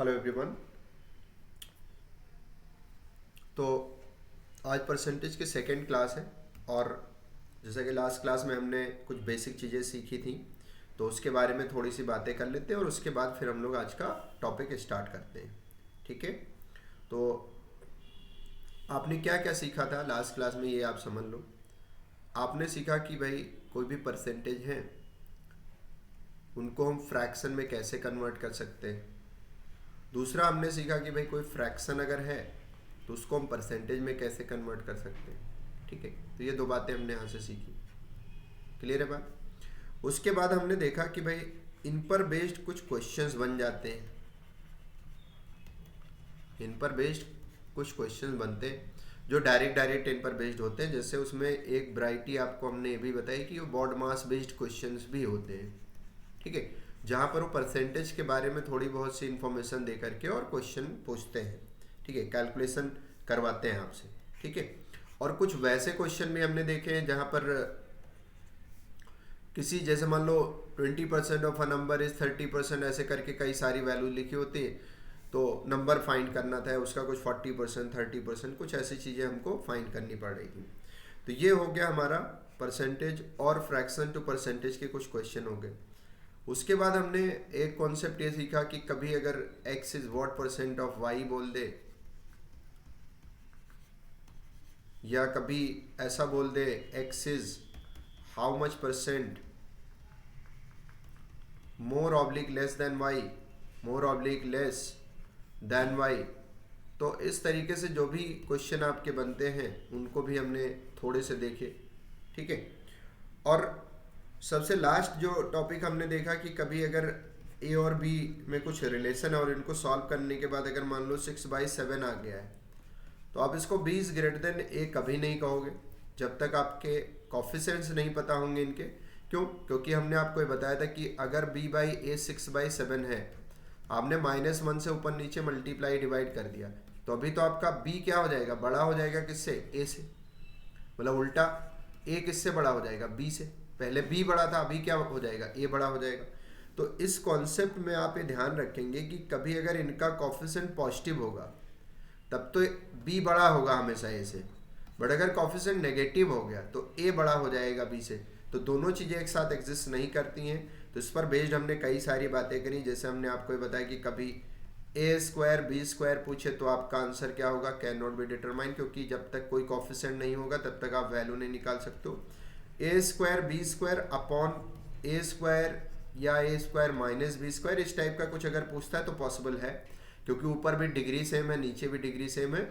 Hello everyone. तो आज percentage की सेकेंड क्लास है और जैसा कि लास्ट क्लास में हमने कुछ बेसिक चीज़ें सीखी थी, तो उसके बारे में थोड़ी सी बातें कर लेते हैं और उसके बाद फिर हम लोग आज का टॉपिक स्टार्ट करते हैं। ठीक है। तो आपने क्या क्या सीखा था लास्ट क्लास में, ये आप समझ लो। आपने सीखा कि भाई कोई भी परसेंटेज है उनको हम फ्रैक्शन में कैसे कन्वर्ट कर सकते हैं। दूसरा हमने सीखा कि भाई कोई फ्रैक्शन अगर है तो उसको हम परसेंटेज में कैसे कन्वर्ट कर सकते हैं। ठीक है। तो ये दो बातें हमने यहाँ से सीखी। क्लियर है बात। उसके बाद हमने देखा कि भाई इन पर बेस्ड कुछ क्वेश्चंस बन जाते हैं। इन पर बेस्ड कुछ क्वेश्चंस बनते हैं जो डायरेक्ट इन पर बेस्ड होते हैं। जैसे उसमें एक वैरायटी आपको हमने ये भी बताई कि वो बॉड मास बेस्ड क्वेश्चंस भी होते हैं। ठीक है। जहाँ पर वो परसेंटेज के बारे में थोड़ी बहुत सी इंफॉर्मेशन दे करके और क्वेश्चन पूछते हैं। ठीक है। कैलकुलेशन करवाते हैं आपसे। ठीक है। और कुछ वैसे क्वेश्चन भी हमने देखे हैं जहाँ पर किसी, जैसे मान लो 20% ऑफ अ नंबर इज 30%, ऐसे करके कई सारी वैल्यू लिखी होती है, तो नंबर फाइंड करना था उसका कुछ 40% 30%, कुछ ऐसी चीज़ें हमको फाइंड करनी पड़ रही थी। तो ये हो गया हमारा परसेंटेज और फ्रैक्शन टू परसेंटेज के कुछ क्वेश्चन हो गए। उसके बाद हमने एक कॉन्सेप्ट ये सीखा कि कभी अगर x is what percent of y बोल दे, या कभी ऐसा बोल दे x is how much percent more oblique less then y, more oblique less then y। तो इस तरीके से जो भी क्वेश्चन आपके बनते हैं उनको भी हमने थोड़े से देखे। ठीक है। और सबसे लास्ट जो टॉपिक हमने देखा कि कभी अगर ए और बी में कुछ रिलेशन है और इनको सॉल्व करने के बाद अगर मान लो 6/7 आ गया है, तो आप इसको बी इज ग्रेटर देन ए कभी नहीं कहोगे जब तक आपके कॉफिशेंट्स नहीं पता होंगे इनके। क्यों? क्योंकि हमने आपको ये बताया था कि अगर बी बाई ए 6/7 है, आपने -1 से ऊपर नीचे मल्टीप्लाई डिवाइड कर दिया, तो अभी तो आपका बी क्या हो जाएगा, बड़ा हो जाएगा किससे, ए से। मतलब उल्टा, ए किससे बड़ा हो जाएगा, बी से। पहले बी बड़ा था, अभी क्या हो जाएगा, ए बड़ा हो जाएगा। तो इस कॉन्सेप्ट में आप ये ध्यान रखेंगे कि कभी अगर इनका कॉफिशेंट पॉजिटिव होगा तब तो बी बड़ा होगा हमेशा ए से, बट अगर कॉफिशेंट नेगेटिव हो गया तो ए बड़ा हो जाएगा बी से। तो दोनों चीज़ें एक साथ एग्जिस्ट नहीं करती हैं। तो इस पर बेस्ड हमने कई सारी बातें करी। जैसे हमने आपको ये बताया कि कभी ए स्क्वायर बी स्क्वायर पूछे तो आपका आंसर क्या होगा, कैन नॉट बी डिटरमाइन, क्योंकि जब तक कोई कॉफिशेंट नहीं होगा तब तक आप वैल्यू नहीं निकाल सकते हो। ए स्क्वायर बी स्क्वायर अपॉन ए स्क्वायर या ए स्क्वायर माइनस बी स्क्वायर, इस टाइप का कुछ अगर पूछता है तो पॉसिबल है, क्योंकि ऊपर भी डिग्री सेम है नीचे भी डिग्री सेम है,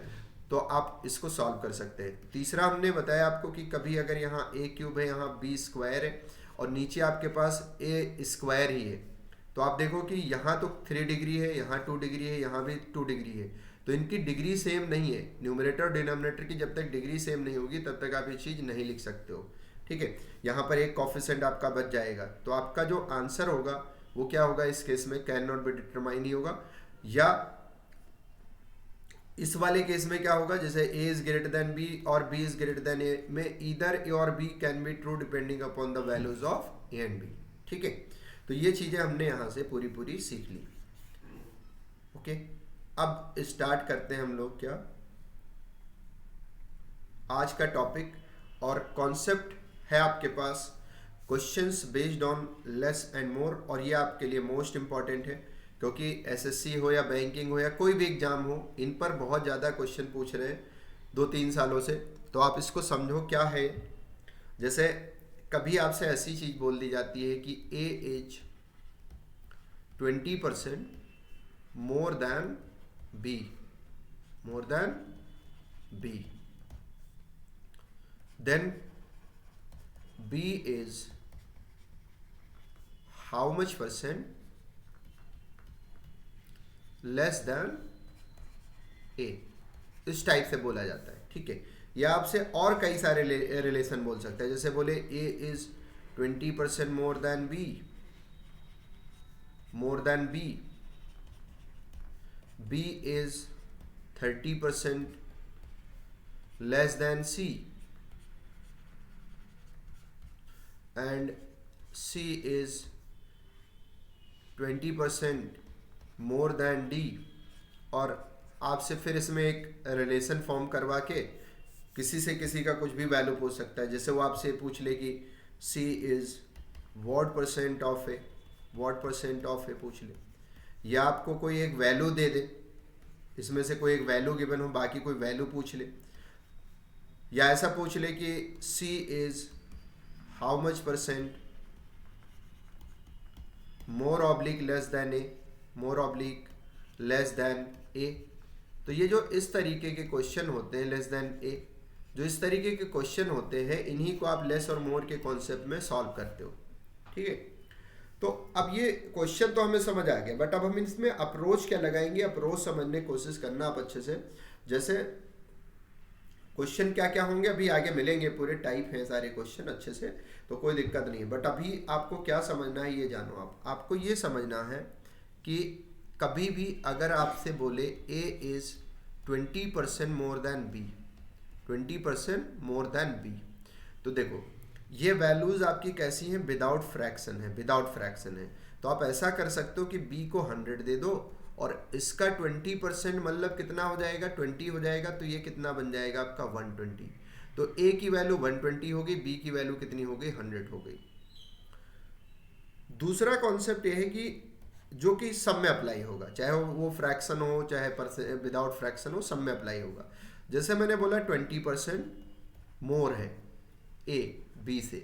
तो आप इसको सॉल्व कर सकते हैं। तीसरा हमने बताया आपको कि कभी अगर यहाँ ए क्यूब है, यहाँ बी स्क्वायर है और नीचे आपके पास ए स्क्वायर ही है, तो आप देखो कि यहाँ तो 3 डिग्री है, यहाँ 2 डिग्री है, यहाँ भी 2 डिग्री है, तो इनकी डिग्री सेम नहीं है। न्यूमरेटर और डिनोमिनेटर की जब तक डिग्री सेम नहीं होगी तब तक आप ये चीज़ नहीं लिख सकते हो। ठीक है। यहाँ पर एक कॉफिशेंट आपका बच जाएगा, तो आपका जो आंसर होगा वो क्या होगा, इस केस में कैन नॉट बी डिटरमाइन ही होगा। या इस वाले केस में क्या होगा, जैसे A is greater than B और B is greater than A में ईदर ए और B can be true depending upon the values of A and B. ठीक है। तो ये चीजें हमने यहां से पूरी पूरी सीख ली। ओके। अब स्टार्ट करते हैं हम लोग क्या आज का टॉपिक। और कॉन्सेप्ट है आपके पास questions based on less and more, और ये आपके लिए मोस्ट इंपॉर्टेंट है, क्योंकि एसएससी हो या बैंकिंग हो या कोई भी एग्जाम हो, इन पर बहुत ज़्यादा क्वेश्चन पूछ रहे हैं 2-3 सालों से। तो आप इसको समझो क्या है। जैसे कभी आपसे ऐसी चीज़ बोल दी जाती है कि A is 20% more than B, more than B, than B is how much percent less than A, इस टाइप से बोला जाता है। ठीक है। या आपसे और कई सारे रिलेशन बोल सकते हैं। जैसे बोले A is 20% more than B, more than B, B is 30% less than C, and C is 20% more than D, और आपसे फिर इसमें एक रिलेशन फॉर्म करवा के किसी से किसी का कुछ भी वैल्यू पूछ सकता है। जैसे वो आपसे पूछ ले कि C is what percent of A, what percent of A पूछ ले, या आपको कोई एक वैल्यू दे दे, इसमें से कोई एक वैल्यू गिवन हो, बाकी कोई वैल्यू पूछ ले, या ऐसा पूछ ले कि C is how much percent more oblique less than A, more oblique less than A. तो ये जो इस तरीके के क्वेश्चन होते हैं, लेस देन ए, जो इस तरीके के क्वेश्चन होते हैं, इन्हीं को आप लेस और मोर के कॉन्सेप्ट में सॉल्व करते हो। ठीक है, तो अब ये क्वेश्चन तो हमें समझ आ गया, बट अब हम इसमें अप्रोच क्या लगाएंगे, अप्रोच समझने की कोशिश करना आप अच्छे से। जैसे क्वेश्चन क्या क्या होंगे अभी आगे मिलेंगे, पूरे टाइप हैं सारे क्वेश्चन अच्छे से, तो कोई दिक्कत नहीं है। बट अभी आपको क्या समझना है ये जानो। आपको ये समझना है कि कभी भी अगर आपसे बोले A is 20% more than B, 20% more than B, तो देखो ये वैल्यूज़ आपकी कैसी हैं, विदाउट फ्रैक्शन है, विदाउट फ्रैक्शन है। तो आप ऐसा कर सकते हो कि b को 100 दे दो और इसका 20% मतलब कितना हो जाएगा, 20 हो जाएगा, तो ये कितना बन जाएगा आपका 120। तो a की वैल्यू 120 हो गई, b की वैल्यू कितनी हो गई, 100 हो गई। दूसरा कॉन्सेप्ट ये है कि जो कि सब में अप्लाई होगा, चाहे वो फ्रैक्शन हो चाहे विदाउट फ्रैक्शन हो, सब में अप्लाई होगा। जैसे मैंने बोला 20% मोर है ए बी से,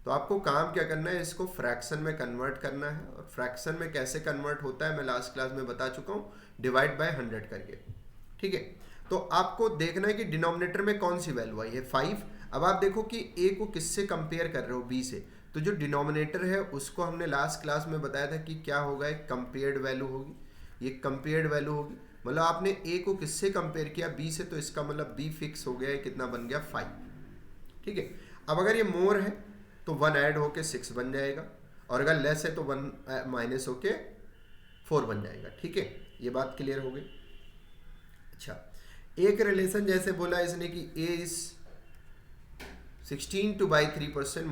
तो आपको काम क्या करना है, इसको फ्रैक्शन में कन्वर्ट करना है। और फ्रैक्शन में कैसे कन्वर्ट होता है मैं लास्ट क्लास में बता चुका हूँ, डिवाइड बाय 100 करके। ठीक है, तो आपको देखना है कि डिनोमिनेटर में कौन सी वैल्यू आई है, 5। अब आप देखो कि ए को किससे कंपेयर कर रहे हो, बी से, तो जो डिनोमिनेटर है उसको हमने लास्ट क्लास में बताया था कि क्या होगा, एक कंपेयर्ड वैल्यू होगी, ये कंपेयर्ड वैल्यू होगी। मतलब आपने ए को किससे कंपेयर किया, बी से, तो इसका मतलब बी फिक्स हो गया है, कितना बन गया, 5। ठीक है, अब अगर ये मोर है तो 1 ऐड होके 6 बन जाएगा, और अगर लेस है तो 1 माइनस होके 4 बन जाएगा। ठीक है, ये बात क्लियर हो गई। अच्छा, एक रिलेशन जैसे बोला इसने कि A is 16/3%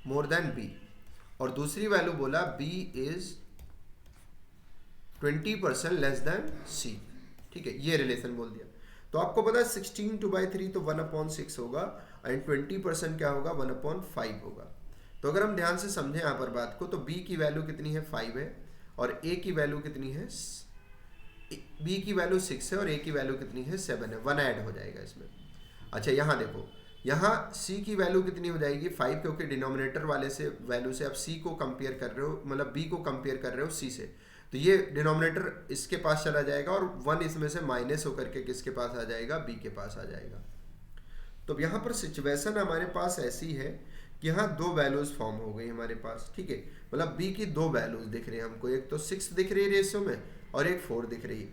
more than B, और दूसरी वैल्यू बोला बी इज 20% लेस देन सी। ठीक है, ये रिलेशन बोल दिया। तो आपको पता है 16/3 तो 1/6 होगा, एंड 20% क्या होगा, 1/5 होगा। तो अगर हम ध्यान से समझें यहाँ पर बात को, तो b की वैल्यू कितनी है, 5 है, और a की वैल्यू कितनी है, b की वैल्यू 6 है, और a की वैल्यू कितनी है, 7 है, 1 ऐड हो जाएगा इसमें। अच्छा, यहाँ देखो, यहाँ c की वैल्यू कितनी हो जाएगी, 5, क्योंकि डिनोमिनेटर वाले से वैल्यू से आप c को कंपेयर कर रहे हो, मतलब b को कंपेयर कर रहे हो c से, तो ये डिनोमिनेटर इसके पास चला जाएगा, और 1 इसमें से माइनस होकर के किसके पास आ जाएगा, b के पास आ जाएगा। तो यहाँ पर सिचुएशन हमारे पास ऐसी है कि यहाँ 2 वैल्यूज फॉर्म हो गई हमारे पास। ठीक है, मतलब b की 2 वैल्यूज दिख रही है हमको, एक तो 6 दिख रही है रेशियो में, और एक 4 दिख रही है,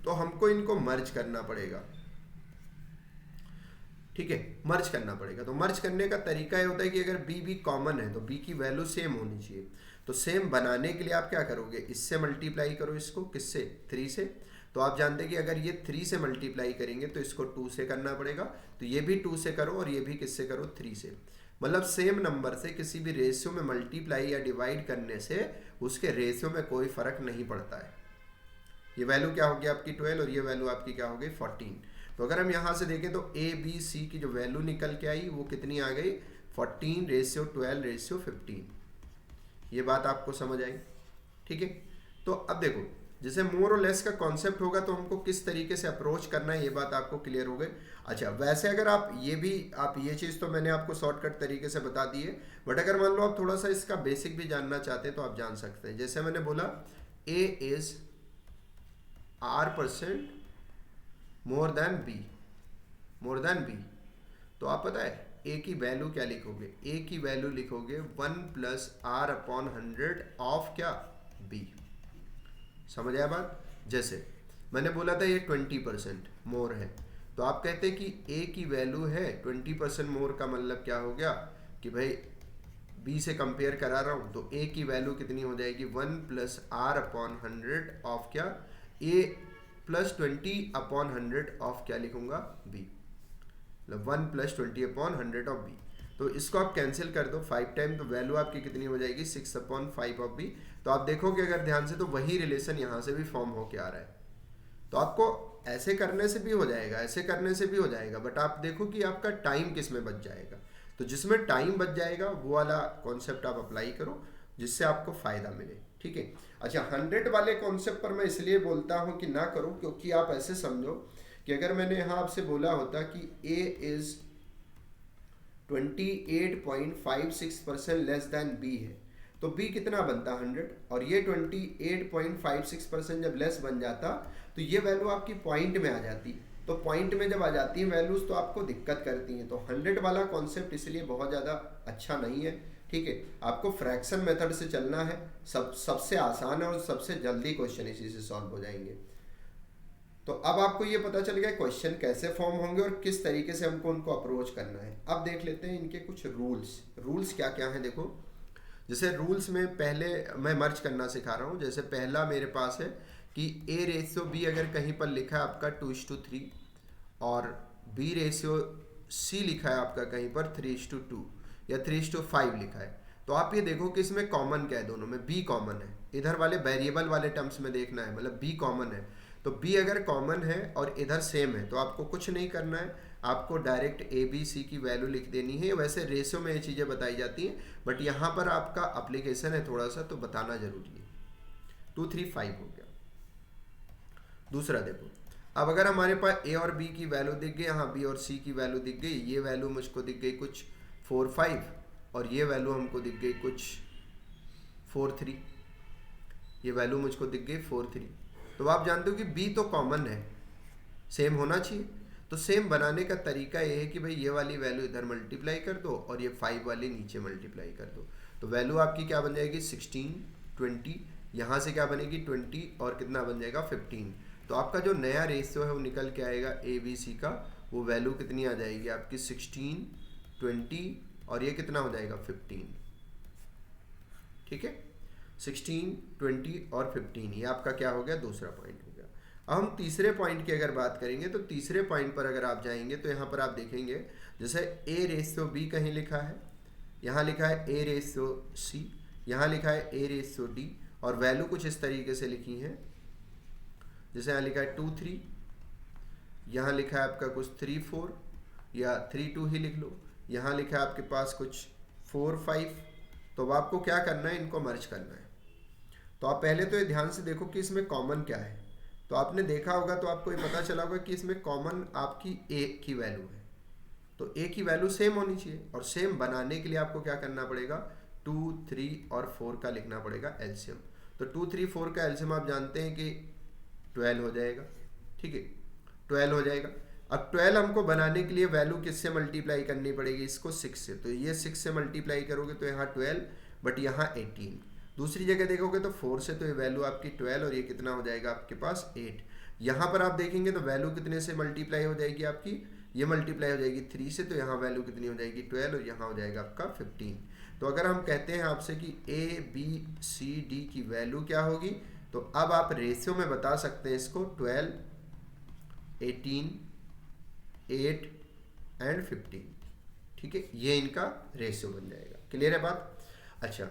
तो हमको इनको मर्ज करना पड़ेगा। ठीक है, मर्ज करना पड़ेगा। तो मर्ज करने का तरीका ये होता है कि अगर b भी कॉमन है तो b की वैल्यू सेम होनी चाहिए। तो सेम बनाने के लिए आप क्या करोगे, इससे मल्टीप्लाई करो इसको, किससे, 3 से। तो आप जानते हैं कि अगर ये 3 से मल्टीप्लाई करेंगे तो इसको 2 से करना पड़ेगा, तो ये भी 2 से करो, और ये भी किससे करो, 3 से। मतलब सेम नंबर से किसी भी रेशियो में मल्टीप्लाई या डिवाइड करने से उसके रेशियो में कोई फर्क नहीं पड़ता है। ये वैल्यू क्या होगी आपकी 12, और ये वैल्यू आपकी क्या हो गई 14। तो अगर हम यहाँ से देखें तो ए बी सी की जो वैल्यू निकल के आई वो कितनी आ गई, 14:12:15। ये बात आपको समझ आई। ठीक है, तो अब देखो, जैसे मोर और लेस का कॉन्सेप्ट होगा तो हमको किस तरीके से अप्रोच करना है, ये बात आपको क्लियर हो गई। अच्छा, वैसे अगर आप ये चीज़ तो मैंने आपको शॉर्टकट तरीके से बता दी है, बट अगर मान लो आप थोड़ा सा इसका बेसिक भी जानना चाहते हैं तो आप जान सकते हैं। जैसे मैंने बोला A is R% more than B, तो आप पता है ए की वैल्यू क्या लिखोगे, ए की वैल्यू लिखोगे 1+R/100 ऑफ क्या, बी। समझ आया बात। जैसे मैंने बोला था ये 20% मोर है, तो आप कहते हैं कि ए की वैल्यू है 20% मोर, का मतलब क्या हो गया कि भाई बी से कंपेयर करा रहा हूँ, तो ए की वैल्यू कितनी हो जाएगी, 1+R/100 ऑफ क्या, ए +20/100 ऑफ क्या लिखूंगा, बी, मतलब 1+20/100 ऑफ बी। तो तो इसको आप कैंसिल कर दो 5 टाइम, तो वैल्यू आपकी कितनी हो जाएगी 6/5 ऑफ बी। तो आप देखोगे अगर ध्यान से तो वही रिलेशन यहाँ से भी फॉर्म होके आ रहा है। तो आपको ऐसे करने से भी हो जाएगा, ऐसे करने से भी हो जाएगा, बट आप देखो कि आपका टाइम किस में बच जाएगा। तो जिसमें टाइम बच जाएगा वो वाला कॉन्सेप्ट आप अप्लाई करो जिससे आपको फायदा मिले, ठीक है। अच्छा, 100 वाले कॉन्सेप्ट पर मैं इसलिए बोलता हूँ कि ना करो, क्योंकि आप ऐसे समझो कि अगर मैंने यहाँ आपसे बोला होता कि A is 28.56% less than B है, तो B कितना बनता 100, और ये 28.56% जब लेस बन जाता तो ये वैल्यू आपकी पॉइंट में आ जाती। तो पॉइंट में जब आ जाती है वैल्यूज तो आपको दिक्कत करती हैं। तो 100 वाला कॉन्सेप्ट इसलिए बहुत ज़्यादा अच्छा नहीं है, ठीक है। आपको फ्रैक्शन मेथड से चलना है, सबसे आसान है और सबसे जल्दी क्वेश्चन इसी से सॉल्व हो जाएंगे। तो अब आपको ये पता चल गया क्वेश्चन कैसे फॉर्म होंगे और किस तरीके से हमको उनको अप्रोच करना है। अब देख लेते हैं इनके कुछ रूल्स क्या क्या हैं। देखो, जैसे रूल्स में पहले मैं मर्ज करना सिखा रहा हूँ। जैसे पहला मेरे पास है कि A/B अगर कहीं पर लिखा है आपका 2:3 और B/C लिखा है आपका कहीं पर 3:2 या 3:5 लिखा है, तो आप ये देखो कि इसमें कॉमन क्या है, दोनों में B कॉमन है। इधर वाले वेरिएबल वाले टर्म्स में देखना है, मतलब B कॉमन है। तो B अगर कॉमन है और इधर सेम है तो आपको कुछ नहीं करना है, आपको डायरेक्ट ABC की वैल्यू लिख देनी है। वैसे रेशियो में ये चीज़ें बताई जाती हैं, बट यहाँ पर आपका अप्लीकेशन है थोड़ा सा, तो बताना जरूरी है। 2 3 5 हो गया। दूसरा देखो, अब अगर हमारे पास A और B की वैल्यू दिख गई, यहाँ B और C की वैल्यू दिख गई, ये वैल्यू मुझको दिख गई कुछ 4 5 और ये वैल्यू हमको दिख गई कुछ 4 3, ये वैल्यू मुझको दिख गई 4 3। तो आप जानते हो कि B तो कॉमन है, सेम होना चाहिए। तो सेम बनाने का तरीका ये है कि भाई ये वाली वैल्यू इधर मल्टीप्लाई कर दो और ये 5 वाली नीचे मल्टीप्लाई कर दो। तो वैल्यू आपकी क्या बन जाएगी 16 20, यहाँ से क्या बनेगी 20 और कितना बन जाएगा 15। तो आपका जो नया रेशियो है वो निकल के आएगा ABC का, वो वैल्यू कितनी आ जाएगी आपकी 16 20 और ये कितना हो जाएगा 15, ठीक है। 16 20 और 15, ये आपका क्या हो गया, दूसरा पॉइंट हो गया। अब हम तीसरे पॉइंट की अगर बात करेंगे तो तीसरे पॉइंट पर अगर आप जाएंगे तो यहाँ पर आप देखेंगे जैसे A/B कहीं लिखा है, यहाँ लिखा है A/C, यहाँ लिखा है A/D और वैल्यू कुछ इस तरीके से लिखी है। जैसे यहाँ लिखा है 2 3, यहाँ लिखा है आपका कुछ 3 4 या 3 2 ही लिख लो, यहाँ लिखा है आपके पास कुछ 4 5। तो अब आपको क्या करना है, इनको मर्ज करना है। तो आप पहले तो ये ध्यान से देखो कि इसमें कॉमन क्या है। तो आपने देखा होगा तो आपको ये पता चला होगा कि इसमें कॉमन आपकी A की वैल्यू है। तो A की वैल्यू सेम होनी चाहिए, और सेम बनाने के लिए आपको क्या करना पड़ेगा, 2 3 और 4 का लिखना पड़ेगा एलसीएम। तो 2 3 4 का एलसीएम आप जानते हैं कि 12 हो जाएगा, ठीक है, 12 हो जाएगा। अब 12 हमको बनाने के लिए वैल्यू किससे मल्टीप्लाई करनी पड़ेगी, इसको 6 से। तो ये 6 से मल्टीप्लाई करोगे तो यहाँ 12 बट यहाँ 18। दूसरी जगह देखोगे तो 4 से, तो ये वैल्यू आपकी 12 और ये कितना हो जाएगा आपके पास 8। यहाँ पर आप देखेंगे तो वैल्यू कितने से मल्टीप्लाई हो जाएगी आपकी, ये मल्टीप्लाई हो जाएगी 3 से, तो यहाँ वैल्यू कितनी हो जाएगी 12 और यहाँ हो जाएगा आपका 15। तो अगर हम कहते हैं आपसे कि A/B/C/D की वैल्यू क्या होगी, तो अब आप रेशियो में बता सकते हैं इसको 12 18 8 एंड 15, ठीक है। ये इनका रेशियो बन जाएगा। क्लियर है बात। अच्छा,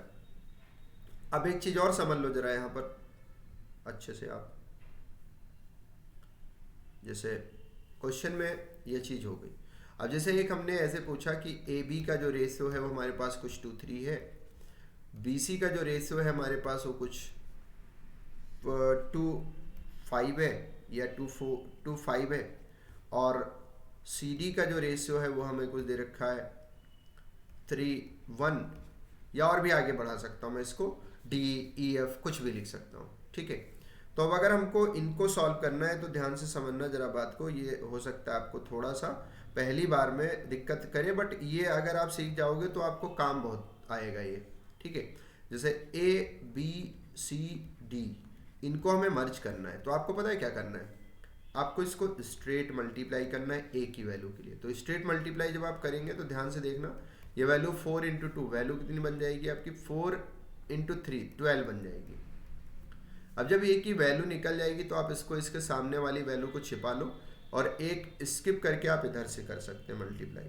अब एक चीज और समझ लो जरा यहाँ पर अच्छे से आप, जैसे क्वेश्चन में ये चीज हो गई। अब जैसे एक हमने ऐसे पूछा कि AB का जो रेशियो है वो हमारे पास कुछ 2 3 है, BC का जो रेशियो है हमारे पास वो कुछ 2 5 है या 2 5 है, और CD का जो रेशियो है वो हमें कुछ दे रखा है 3 1, या और भी आगे बढ़ा सकता हूँ मैं इसको, DEF कुछ भी लिख सकता हूँ, ठीक है। तो अब अगर हमको इनको सॉल्व करना है तो ध्यान से समझना जरा बात को। ये हो सकता है आपको थोड़ा सा पहली बार में दिक्कत करे, बट ये अगर आप सीख जाओगे तो आपको काम बहुत आएगा ये, ठीक है। जैसे A/B/C/D इनको हमें मर्ज करना है, तो आपको पता है क्या करना है, आपको इसको स्ट्रेट मल्टीप्लाई करना है A की वैल्यू के लिए। तो स्ट्रेट मल्टीप्लाई जब आप करेंगे तो ध्यान से देखना, ये वैल्यू 4 × 2 वैल्यू कितनी बन जाएगी आपकी 4 × 3 12 बन जाएगी। अब जब A की वैल्यू निकल जाएगी तो आप इसको इसके सामने वाली वैल्यू को छिपा लो और एक स्किप करके आप इधर से कर सकते हैं मल्टीप्लाई।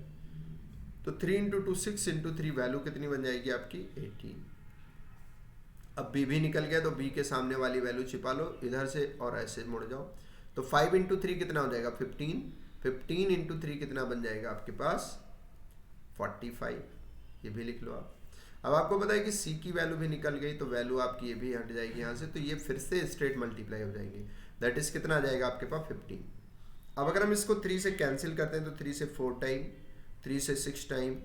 तो 3 इंटू 2 6 इंटू 3 वैल्यू कितनी बन जाएगी आपकी 18। अब b भी निकल गया तो b के सामने वाली वैल्यू छिपा लो इधर से और ऐसे मुड़ जाओ। तो 5 इंटू 3 कितना हो जाएगा 15। 15 इंटू 3 कितना बन जाएगा आपके पास 45। ये भी लिख लो आप। अब आपको पता है कि c की वैल्यू भी निकल गई तो वैल्यू आपकी ये भी हट जाएगी यहाँ से, तो ये फिर से स्ट्रेट मल्टीप्लाई हो जाएंगे। दैट इज कितना आ जाएगा आपके पास 15। अब अगर हम इसको 3 से कैंसिल करते हैं तो 3 से 4 टाइम, 3 से 6 टाइम,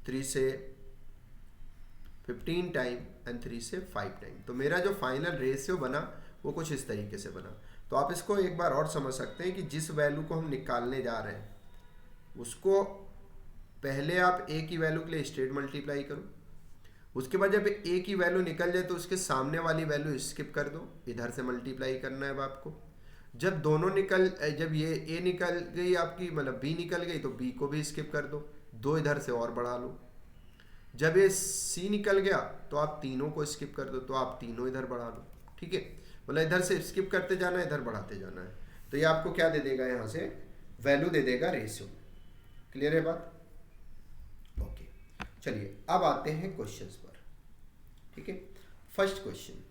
3 से 15 टाइम एंड 3 से 5 टाइम। तो मेरा जो फाइनल रेशियो बना वो कुछ इस तरीके से बना। तो आप इसको एक बार और समझ सकते हैं कि जिस वैल्यू को हम निकालने जा रहे हैं उसको पहले आप a की वैल्यू के लिए स्ट्रेट मल्टीप्लाई करो, उसके बाद जब a की वैल्यू निकल जाए तो उसके सामने वाली वैल्यू स्किप कर दो, इधर से मल्टीप्लाई करना है अब आपको। जब दोनों जब ये a निकल गई आपकी मतलब b निकल गई तो b को भी स्किप कर दो, 2 इधर से और बढ़ा लो। जब ये c निकल गया तो आप तीनों को स्किप कर दो, तो आप तीनों इधर बढ़ा लो। ठीक है, मतलब इधर से स्किप करते जाना है, इधर बढ़ाते जाना है। तो ये आपको क्या दे देगा, यहाँ से वैल्यू दे देगा रेशियो। क्लियर है बात? ओके, चलिए अब आते हैं क्वेश्चंस पर। ठीक है, फर्स्ट क्वेश्चन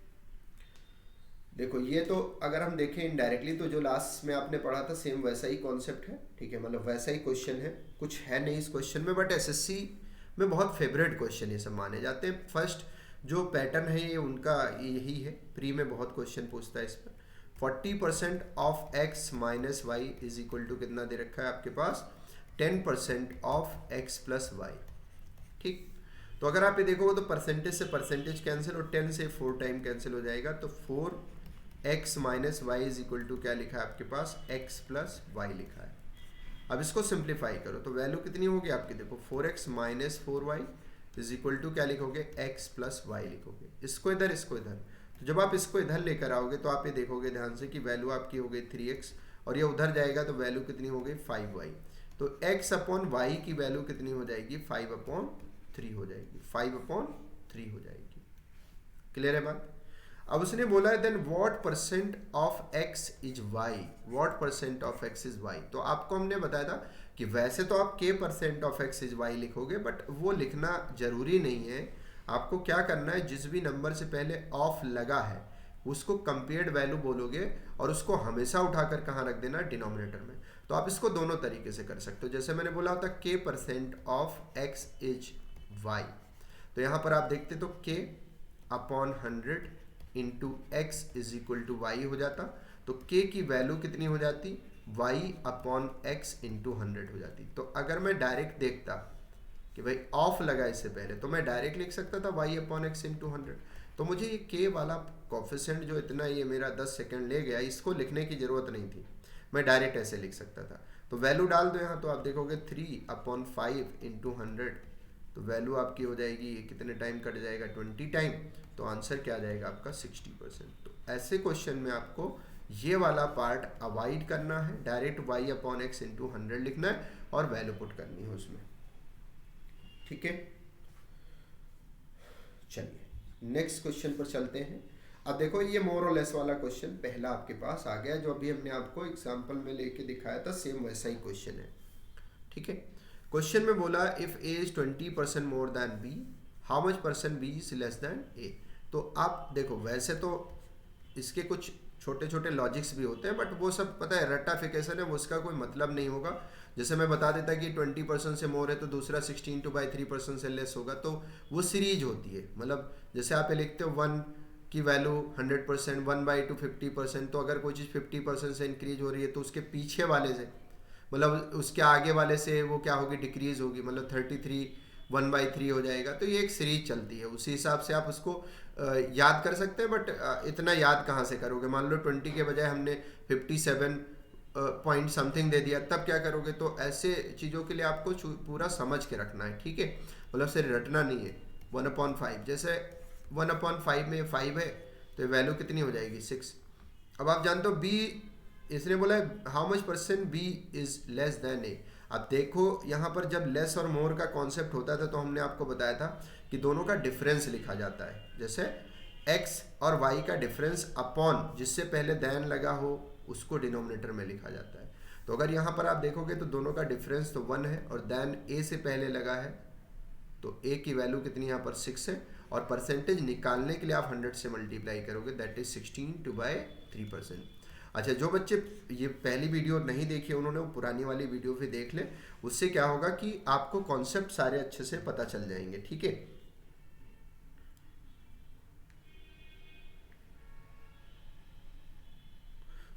देखो, ये तो अगर हम देखें इनडायरेक्टली तो जो लास्ट में आपने पढ़ा था सेम वैसा ही कॉन्सेप्ट है। ठीक है, मतलब वैसा ही क्वेश्चन है, कुछ है नहीं इस क्वेश्चन में, बट एसएससी में बहुत फेवरेट क्वेश्चन ये सब माने जाते हैं। फर्स्ट जो पैटर्न है ये उनका यही है, प्री में बहुत क्वेश्चन पूछता है इस पर। 40% of x minus Y is equal to कितना दे रखा है आपके पास 10% ऑफ x प्लस वाई। ठीक, तो अगर आप ये देखोगे तो परसेंटेज से परसेंटेज कैंसिल और 10 से 4 टाइम कैंसिल हो जाएगा। तो 4x minus Y is equal to क्या लिखा है आपके पास x प्लस वाई लिखा है। अब इसको सिंप्लीफाई करो तो वैल्यू कितनी होगी आपकी, देखो 4x minus 4y is equal to क्या लिखोगे x प्लस वाई लिखोगे। इसको इधर इसको इधर, तो जब आप इसको इधर लेकर आओगे तो आप ये देखोगे ध्यान से कि वैल्यू आपकी हो गई 3x और ये उधर जाएगा तो वैल्यू कितनी हो गई 5y। तो x अपॉन वाई की वैल्यू कितनी हो जाएगी 5/3 हो जाएगी, 5/3 हो जाएगी। क्लियर है बात? अब उसने बोला है then what percent of x is y, what percent of x is y। तो आपको हमने बताया था कि वैसे तो आप k percent of x is y लिखोगे, बट वो लिखना जरूरी नहीं है। आपको क्या करना है, जिस भी नंबर से पहले ऑफ लगा है उसको कंपेयर्ड वैल्यू बोलोगे और उसको हमेशा उठाकर कहाँ रख देना, डिनोमिनेटर में। तो आप इसको दोनों तरीके से कर सकते हो। जैसे मैंने बोला था k percent of x is y, तो यहाँ पर आप देखते तो k upon 100 into X is equal to Y हो जाता। तो k की वैल्यू कितनी हो जाती, y अपॉन एक्स इंटू 100 हो जाती। तो अगर मैं डायरेक्ट देखता कि भाई ऑफ लगा इससे पहले तो मैं डायरेक्ट लिख सकता था y अपॉन एक्स इंटू 100। तो मुझे ये k वाला कॉफिशेंट जो इतना ये मेरा 10 सेकंड ले गया, इसको लिखने की ज़रूरत नहीं थी, मैं डायरेक्ट ऐसे लिख सकता था। तो वैल्यू डाल दो यहाँ, तो आप देखोगे 3/5 इंटू 100, तो वैल्यू आपकी हो जाएगी कितने टाइम कट जाएगा 20 टाइम। तो आंसर क्या आ जाएगा आपका 60%। तो ऐसे क्वेश्चन में आपको ये वाला पार्ट अवॉइड करना है, direct y upon x into 100 लिखना है और वैल्यू पुट करनी है उसमें। ठीक है, चलिए नेक्स्ट क्वेश्चन पर चलते हैं। अब देखो ये मोर और लेस वाला क्वेश्चन पहला आपके पास आ गया, जो अभी हमने आपको एग्जांपल में लेके दिखाया था, सेम वैसा ही क्वेश्चन है। ठीक है, क्वेश्चन में बोला if a is 20% more then b, how much percent b is less than a। तो आप देखो वैसे तो इसके कुछ छोटे छोटे लॉजिक्स भी होते हैं, बट वो सब पता है रट्टाफिकेशन है, वो उसका कोई मतलब नहीं होगा। जैसे मैं बता देता कि 20% से मोर है तो दूसरा 16/3% से लेस होगा, तो वो सीरीज होती है। मतलब जैसे आप ये लिखते हो 1 की वैल्यू 100%, 1/2 50%, तो अगर कोई चीज़ 50% से इंक्रीज हो रही है तो उसके पीछे वाले से मतलब उसके आगे वाले से वो क्या होगी, डिक्रीज होगी, मतलब 33 1/3 हो जाएगा। तो ये एक सीरीज चलती है, उसी हिसाब से आप उसको याद कर सकते हैं, बट इतना याद कहाँ से करोगे। मान लो 20 के बजाय हमने 57 पॉइंट समथिंग दे दिया, तब क्या करोगे। तो ऐसे चीज़ों के लिए आपको पूरा समझ के रखना है। ठीक है, मतलब सिर्फ रटना नहीं है। 1/5 जैसे 1/5 में 5 है तो वैल्यू कितनी हो जाएगी 6। अब आप जानते हो b, इसने बोला है how much percent b is less than a। अब देखो यहाँ पर जब लेस और मोर का कॉन्सेप्ट होता था तो हमने आपको बताया था कि दोनों का डिफरेंस लिखा जाता है। जैसे x और y का डिफरेंस अपॉन जिससे पहले देन लगा हो उसको डिनोमिनेटर में लिखा जाता है। तो तो अगर यहाँ पर आप देखोगे तो दोनों का डिफरेंस तो 1 है और देन ए से पहले लगा है, तो ए की वैल्यू कितनी यहाँ पर 6 है, और परसेंटेज निकालने के लिए आप 100 से मल्टीप्लाई करोगे, दैट इज 16/3%। अच्छा, जो बच्चे ये पहली वीडियो नहीं देखी उन्होंने वो पुरानी वाली वीडियो भी देख ले, उससे क्या होगा कि आपको कॉन्सेप्ट सारे अच्छे से पता चल जाएंगे। ठीक है,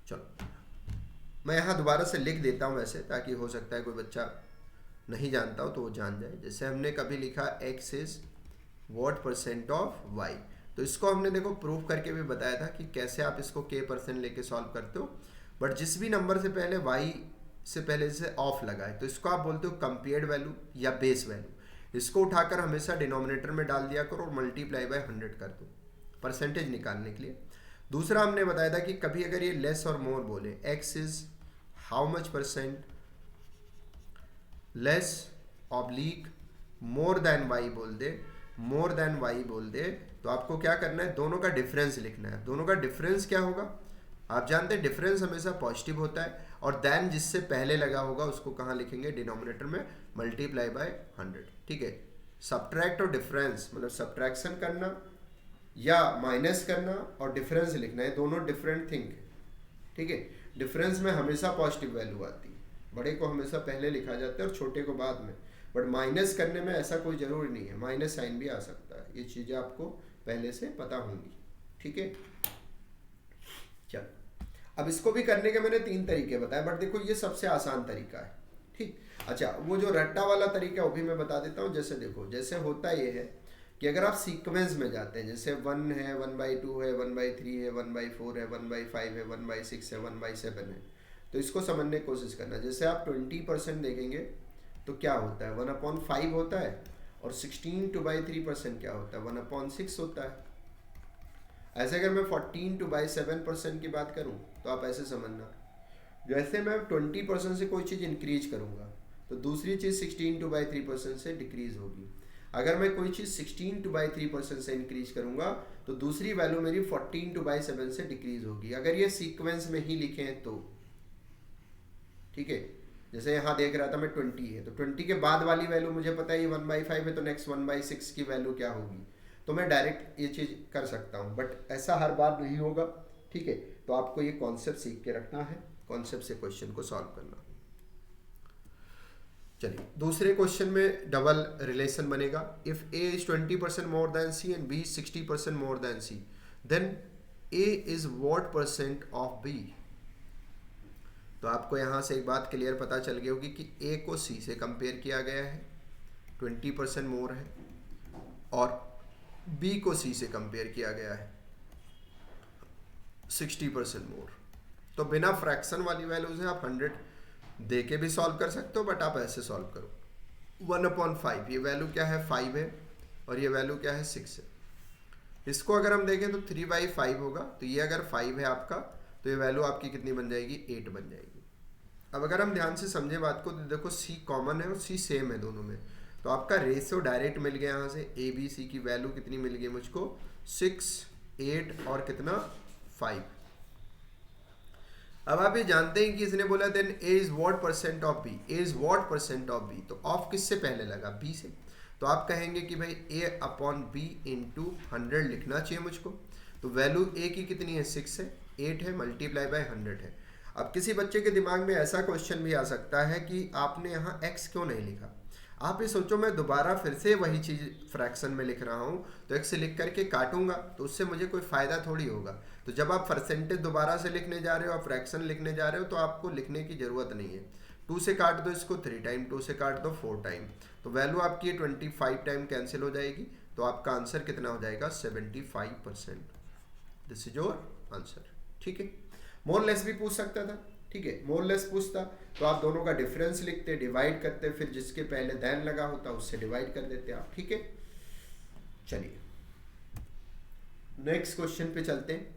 चलो मैं यहाँ दोबारा से लिख देता हूँ वैसे, ताकि हो सकता है कोई बच्चा नहीं जानता हो तो वो जान जाए। जैसे हमने कभी लिखा x is what percent of y, तो इसको हमने देखो प्रूव करके भी बताया था कि कैसे आप इसको k% लेके सॉल्व करते हो, बट जिस भी नंबर से पहले y से पहले से ऑफ लगा है तो इसको आप बोलते हो कंपेयर्ड वैल्यू या बेस वैल्यू। इसको उठाकर हमेशा डिनोमिनेटर में डाल दिया करो और मल्टीप्लाई बाय 100 कर दो परसेंटेज निकालने के लिए। दूसरा हमने बताया था कि कभी अगर ये लेस और मोर बोले, x is how much percent less oblique more than Y बोल दे, मोर देन वाई बोल दे, तो आपको क्या करना है, दोनों का डिफरेंस लिखना है। दोनों का डिफरेंस क्या होगा, आप जानते हैं डिफरेंस हमेशा पॉजिटिव होता है, और देन जिससे पहले लगा होगा उसको कहाँ लिखेंगे, डिनोमिनेटर में, मल्टीप्लाई बाय 100। ठीक है, सब्ट्रैक्ट और डिफरेंस मतलब सब्ट्रैक्शन करना या माइनस करना और डिफरेंस लिखना है, दोनों डिफरेंट थिंग है। ठीक है, डिफरेंस में हमेशा पॉजिटिव वैल्यू आती है, बड़े को हमेशा पहले लिखा जाता है और छोटे को बाद में, बट माइनस करने में ऐसा कोई ज़रूरी नहीं है, माइनस साइन भी आ सकता है। ये चीज़ें आपको पहले से पता होंगी। ठीक है, चल अब इसको भी करने के मैंने 3 तरीके बताए, बट देखो ये सबसे आसान तरीका है। ठीक, अच्छा वो जो रट्टा वाला तरीका है वो भी मैं बता देता हूँ। जैसे देखो, जैसे होता ये है कि अगर आप सीक्वेंस में जाते हैं, जैसे 1 है, 1/2 है, 1/3 है, 1/4 है, 1/5 है, 1/6 है, 1/7 है, तो इसको समझने की कोशिश करना। जैसे आप 20% देखेंगे तो क्या होता है, 1/5 होता है, और 16/3% क्या होता है, 1/6 होता है। ऐसे अगर मैं 14/7% की बात करूं तो आप ऐसे समझना, जैसे मैं 20% से कोई चीज़ इंक्रीज करूंगा तो दूसरी चीज़ 16/3% से डिक्रीज होगी। अगर मैं कोई चीज़ 16/3% से इंक्रीज करूंगा तो दूसरी वैल्यू मेरी 14/7 से डिक्रीज होगी, अगर ये सीक्वेंस में ही लिखें तो। ठीक है, जैसे यहाँ देख रहा था मैं 20 है, तो 20 के बाद वाली वैल्यू मुझे पता है ये 1/5 है, तो नेक्स्ट 1/6 की वैल्यू क्या होगी, तो मैं डायरेक्ट ये चीज़ कर सकता हूँ, बट ऐसा हर बार नहीं होगा। ठीक है, तो आपको ये कॉन्सेप्ट सीख के रखना है, कॉन्सेप्ट से क्वेश्चन को सॉल्व करना। चलिए दूसरे क्वेश्चन में डबल रिलेशन बनेगा। If A is 20% more than C and B 60% more than C, then A is what percent of B. तो आपको यहाँ से एक बात क्लियर पता चल गई होगी कि ए को सी से कंपेयर किया गया है, 20% मोर है, और बी को सी से कंपेयर किया गया है, 60% मोर। तो बिना फ्रैक्शन वाली वैल्यूज है, आप 100 दे के भी सॉल्व कर सकते हो, बट आप ऐसे सॉल्व करो। 1/5 ये वैल्यू क्या है, 5 है, और ये वैल्यू क्या है, 6 है। इसको अगर हम देखें तो 3/5 होगा, तो ये अगर 5 है आपका तो ये वैल्यू आपकी कितनी बन जाएगी, 8 बन जाएगी। अब अगर हम ध्यान से समझे बात को तो देखो सी कॉमन है और सी सेम है दोनों में, तो आपका रेशियो डायरेक्ट मिल गया। यहाँ से ए बी सी की वैल्यू कितनी मिल गई मुझको, 6, 8 और कितना, 5। अब आप ये जानते हैं कि इसने बोला then A is what percent of B, A is what percent of B, तो ऑफ किससे पहले लगा, बी से, तो आप कहेंगे कि भाई a/b इंटू 100 लिखना चाहिए मुझको। तो वैल्यू a की कितनी है, 6 है, 8 है, मल्टीप्लाई बाय 100 है। अब किसी बच्चे के दिमाग में ऐसा क्वेश्चन भी आ सकता है कि आपने यहाँ x क्यों नहीं लिखा। आप ये सोचो मैं दोबारा फिर से वही चीज़ फ्रैक्शन में लिख रहा हूँ, तो x लिख करके काटूंगा तो उससे मुझे कोई फ़ायदा थोड़ी होगा। तो जब आप परसेंटेज दोबारा से लिखने जा रहे हो, आप फ्रैक्शन लिखने जा रहे हो, तो आपको लिखने की ज़रूरत नहीं है। 2 से काट दो इसको 3 टाइम, 2 से काट दो 4 टाइम, तो वैल्यू आपकी 25 टाइम कैंसिल हो जाएगी, तो आपका आंसर कितना हो जाएगा, 75%। This is your answer. ठीक है, मोर लेस भी पूछ सकता था। ठीक है, मोर लेस पूछता तो आप दोनों का डिफरेंस लिखते, डिवाइड करते, फिर जिसके पहले देन लगा होता उससे डिवाइड कर देते आप। ठीक है, चलिए नेक्स्ट क्वेश्चन पे चलते हैं।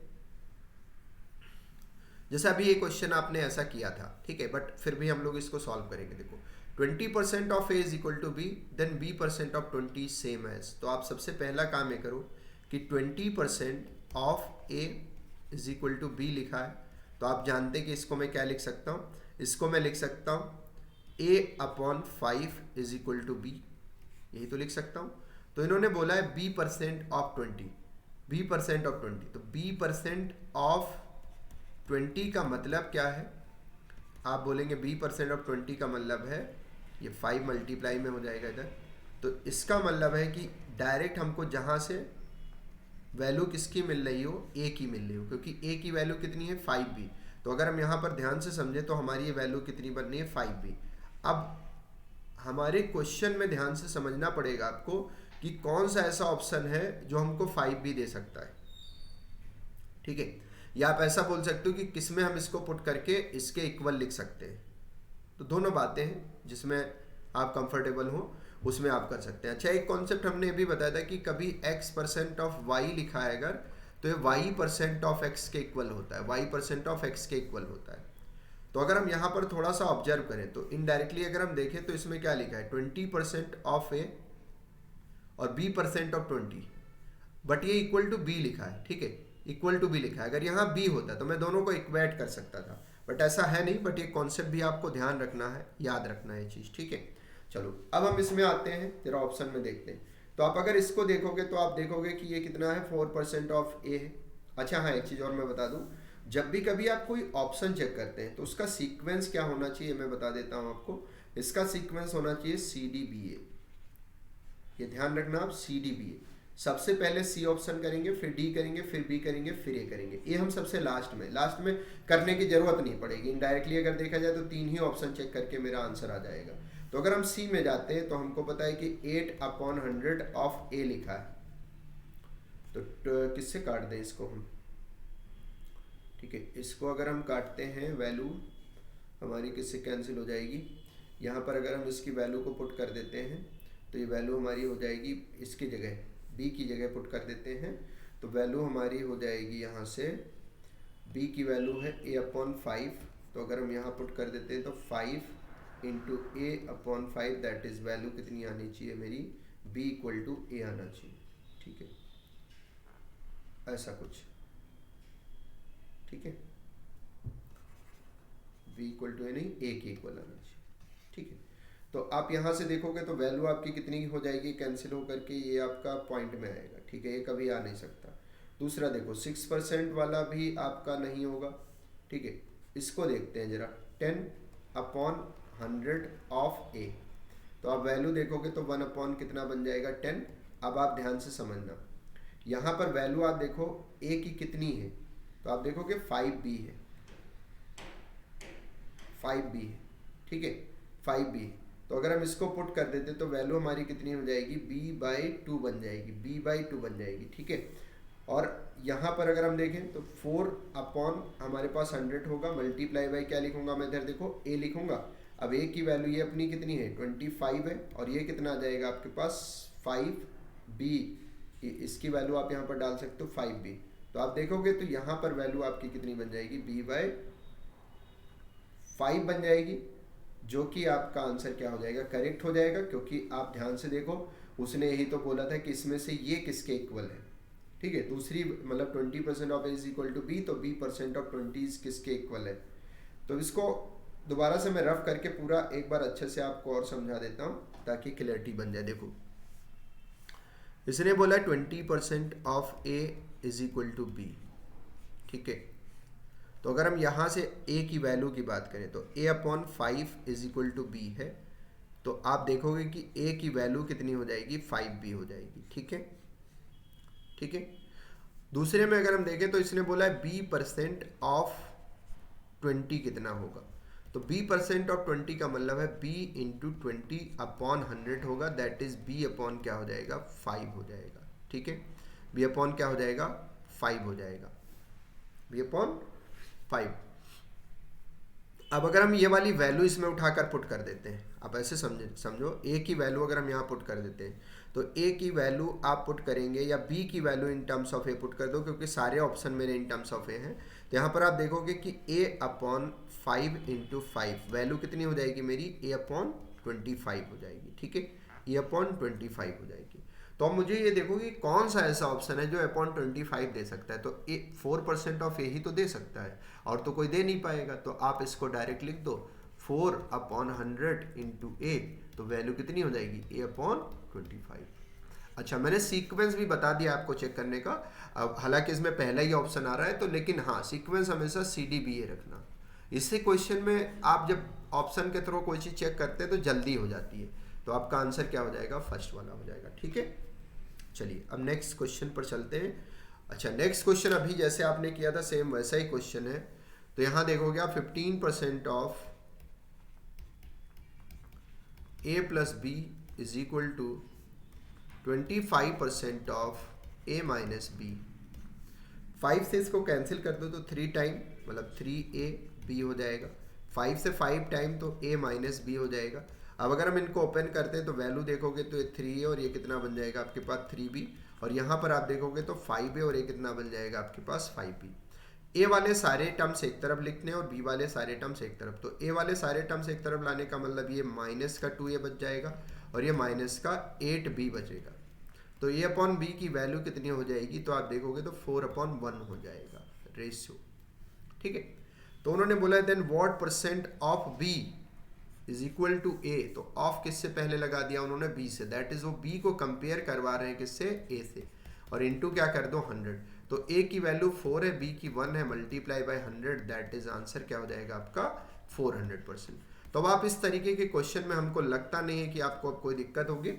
जैसा अभी ये क्वेश्चन आपने ऐसा किया था, ठीक है, बट फिर भी हम लोग इसको सॉल्व करेंगे। देखो 20% of A is equal to B, then b% of 20 same as. तो आप सबसे पहला काम ये करो कि 20% of A is equal to B लिखा है, तो आप जानते हैं कि इसको मैं क्या लिख सकता हूँ, इसको मैं लिख सकता हूँ a/5 is equal to b, यही तो लिख सकता हूँ। तो इन्होंने बोला है b% ऑफ 20, b% ऑफ 20, तो b% ऑफ 20 का मतलब क्या है? आप बोलेंगे b% ऑफ 20 का मतलब है ये 5 मल्टीप्लाई में हो जाएगा इधर, तो इसका मतलब है कि डायरेक्ट हमको जहाँ से वैल्यू किसकी मिल रही हो, a की मिल रही हो, क्योंकि a की वैल्यू कितनी है 5b। तो अगर हम यहाँ पर ध्यान से समझे तो हमारी ये वैल्यू कितनी बन रही है 5b। अब हमारे क्वेश्चन में ध्यान से समझना पड़ेगा आपको कि कौन सा ऐसा ऑप्शन है जो हमको 5b दे सकता है, ठीक है। या आप ऐसा बोल सकते हो कि किसमें हम इसको पुट करके इसके इक्वल लिख सकते हैं। तो दोनों बातें हैं, जिसमें आप कंफर्टेबल हो उसमें आप कर सकते हैं। अच्छा, एक कॉन्सेप्ट हमने ये भी बताया था कि कभी x% ऑफ y लिखा है अगर, तो ये y% ऑफ x के इक्वल होता है, y% ऑफ x के इक्वल होता है। तो अगर हम यहाँ पर थोड़ा सा ऑब्जर्व करें तो इनडायरेक्टली अगर हम देखें तो इसमें क्या लिखा है 20% ऑफ a और b% ऑफ 20, बट ये इक्वल टू b लिखा है, ठीक है, इक्वल टू b लिखा है। अगर यहाँ b होता तो मैं दोनों को इक्वेट कर सकता था, बट ऐसा है नहीं। बट ये कॉन्सेप्ट भी आपको ध्यान रखना है, याद रखना है ये चीज़, ठीक है। चलो अब हम इसमें आते हैं, जरा ऑप्शन में देखते हैं। तो आप अगर इसको देखोगे तो आप देखोगे कि ये कितना है 4% ऑफ ए है। अच्छा हाँ, एक चीज़ और मैं बता दूं, जब भी कभी आप कोई ऑप्शन चेक करते हैं तो उसका सीक्वेंस क्या होना चाहिए मैं बता देता हूं आपको। इसका सीक्वेंस होना चाहिए CDBA, ये ध्यान रखना आप, CDBA। सबसे पहले सी ऑप्शन करेंगे, फिर डी करेंगे, फिर बी करेंगे, फिर ए करेंगे। ये हम सबसे लास्ट में करने की जरूरत नहीं पड़ेगी। इनडायरेक्टली अगर देखा जाए तो 3 ही ऑप्शन चेक करके मेरा आंसर आ जाएगा। तो अगर हम सी में जाते हैं तो हमको पता है कि 8/100 ऑफ ए लिखा है, तो किससे काट दें इसको हम, ठीक है। इसको अगर हम काटते हैं वैल्यू हमारी किससे कैंसिल हो जाएगी। यहाँ पर अगर हम इसकी वैल्यू को पुट कर देते हैं तो ये वैल्यू हमारी हो जाएगी, इसकी जगह b की जगह पुट कर देते हैं तो वैल्यू हमारी हो जाएगी यहाँ से, b की वैल्यू है a/5। तो अगर हम यहाँ पुट कर देते हैं तो 5 into a/5, that is value कितनी आनी चाहिए मेरी, b इक्वल टू a आना चाहिए, ठीक है, ऐसा कुछ, ठीक है। b इक्वल टू a नहीं, a के इक्वल आना चाहिए, ठीक है। तो आप यहाँ से देखोगे तो वैल्यू आपकी कितनी हो जाएगी, कैंसिल होकर के ये आपका पॉइंट में आएगा, ठीक है, ये कभी आ नहीं सकता। दूसरा देखो 6% वाला भी आपका नहीं होगा, ठीक है। इसको देखते हैं जरा, 10/100 ऑफ ए। तो आप वैल्यू देखोगे तो 1 कितना बन जाएगा 10। अब आप ध्यान से समझना, यहाँ पर वैल्यू आप देखो ए की कितनी है, तो आप देखोगे 5b है, 5b है, ठीक है, 5b। तो अगर हम इसको पुट कर देते तो वैल्यू हमारी कितनी हो जाएगी, b/2 बन जाएगी, b/2 बन जाएगी, ठीक है। और यहाँ पर अगर हम देखें तो 4 हमारे पास 100 होगा, मल्टीप्लाई बाई क्या लिखूंगा मैं इधर देखो a लिखूंगा। अब a की वैल्यू ये अपनी कितनी है 25 है, और ये कितना आ जाएगा आपके पास 5b, इसकी वैल्यू आप यहाँ पर डाल सकते हो 5b। तो आप देखोगे तो यहाँ पर वैल्यू आपकी कितनी बन जाएगी, b/5 बन जाएगी, जो कि आपका आंसर क्या हो जाएगा, करेक्ट हो जाएगा। क्योंकि आप ध्यान से देखो, उसने यही तो बोला था कि इसमें से ये किसके इक्वल है, ठीक है। दूसरी मतलब 20% of a is equal to b, तो b% ऑफ 20 किसके इक्वल है। तो इसको दोबारा से मैं रफ करके पूरा एक बार अच्छे से आपको और समझा देता हूँ ताकि क्लैरिटी बन जाए। देखो इसने बोला 20% of a is equal to b, ठीक है। तो अगर हम यहाँ से a की वैल्यू की बात करें तो a/5 is equal to b है, तो आप देखोगे कि a की वैल्यू कितनी हो जाएगी 5b हो जाएगी, ठीक है, ठीक है। दूसरे में अगर हम देखें तो इसने बोला है b% ऑफ 20 कितना होगा, तो b% ऑफ 20 का मतलब है b इंटू 20/100 होगा, दैट इज b/ क्या हो जाएगा 5 हो जाएगा, ठीक है। b/ क्या हो जाएगा 5 हो जाएगा, b/5। अब अगर हम ये वाली वैल्यू इसमें उठाकर पुट कर देते हैं, आप ऐसे समझो a की वैल्यू अगर हम यहाँ पुट कर देते हैं तो a की वैल्यू आप पुट करेंगे या b की value in terms of a put कर दो, क्योंकि सारे ऑप्शन मेरे इन टर्म्स ऑफ a हैं। तो यहाँ पर आप देखोगे कि a/5 इंटू 5 वैल्यू कितनी हो जाएगी मेरी, a/25 हो जाएगी, ठीक है, a/25 हो जाएगी। तो अब मुझे ये देखो कि कौन सा ऐसा ऑप्शन है जो अपॉन 25 दे सकता है। तो 4% ऑफ ए ही तो दे सकता है, और तो कोई दे नहीं पाएगा। तो आप इसको डायरेक्ट लिख दो 4/100 इंटू ए, तो वैल्यू कितनी हो जाएगी a/25। अच्छा, मैंने सीक्वेंस भी बता दिया आपको चेक करने का। अब हालांकि इसमें पहला ही ऑप्शन आ रहा है, तो लेकिन हाँ, सीक्वेंस हमेशा CDBA रखना। इससे क्वेश्चन में आप जब ऑप्शन के थ्रू कोई चीज़ चेक करते हैं तो जल्दी हो जाती है। तो आपका आंसर क्या हो जाएगा, फर्स्ट वाला हो जाएगा। ठीक है, चलिए अब नेक्स्ट क्वेश्चन पर चलते हैं। अच्छा, नेक्स्ट क्वेश्चन अभी जैसे आपने किया था सेम वैसा ही क्वेश्चन है। तो यहाँ देखोगे आप 15% of a plus B is equal to 25% of a minus B. 5 से इसको कैंसिल कर दो तो 3 टाइम मतलब 3ab हो जाएगा। 5 से 5 टाइम तो a माइनस बी हो जाएगा। अब अगर हम इनको ओपन करते हैं तो वैल्यू देखोगे तो ये 3 है और ये कितना बन जाएगा आपके पास 3b, और यहाँ पर आप देखोगे तो 5 है और ये कितना बन जाएगा आपके पास 5b। ए वाले सारे टर्म्स एक तरफ लिखने और बी वाले सारे टर्म्स एक तरफ। तो ए वाले सारे टर्म्स एक तरफ लाने का मतलब ये माइनस का 2a बच जाएगा और ये माइनस का 8b बचेगा। तो a अपॉन बी की वैल्यू कितनी हो जाएगी, तो आप देखोगे तो 4/1 हो जाएगा रेशियो। ठीक है, तो उन्होंने बोला then what percent of b is equal to a। तो ऑफ किससे पहले लगा दिया उन्होंने, b से। दैट इज वो b को कंपेयर करवा रहे हैं किससे, a से, और इनटू क्या कर दो 100। तो a की वैल्यू 4 है, b की 1 है, multiply by 100, that is answer क्या हो जाएगा आपका 400%। तो अब आप इस तरीके के क्वेश्चन में हमको लगता नहीं है कि आपको अब कोई दिक्कत होगी।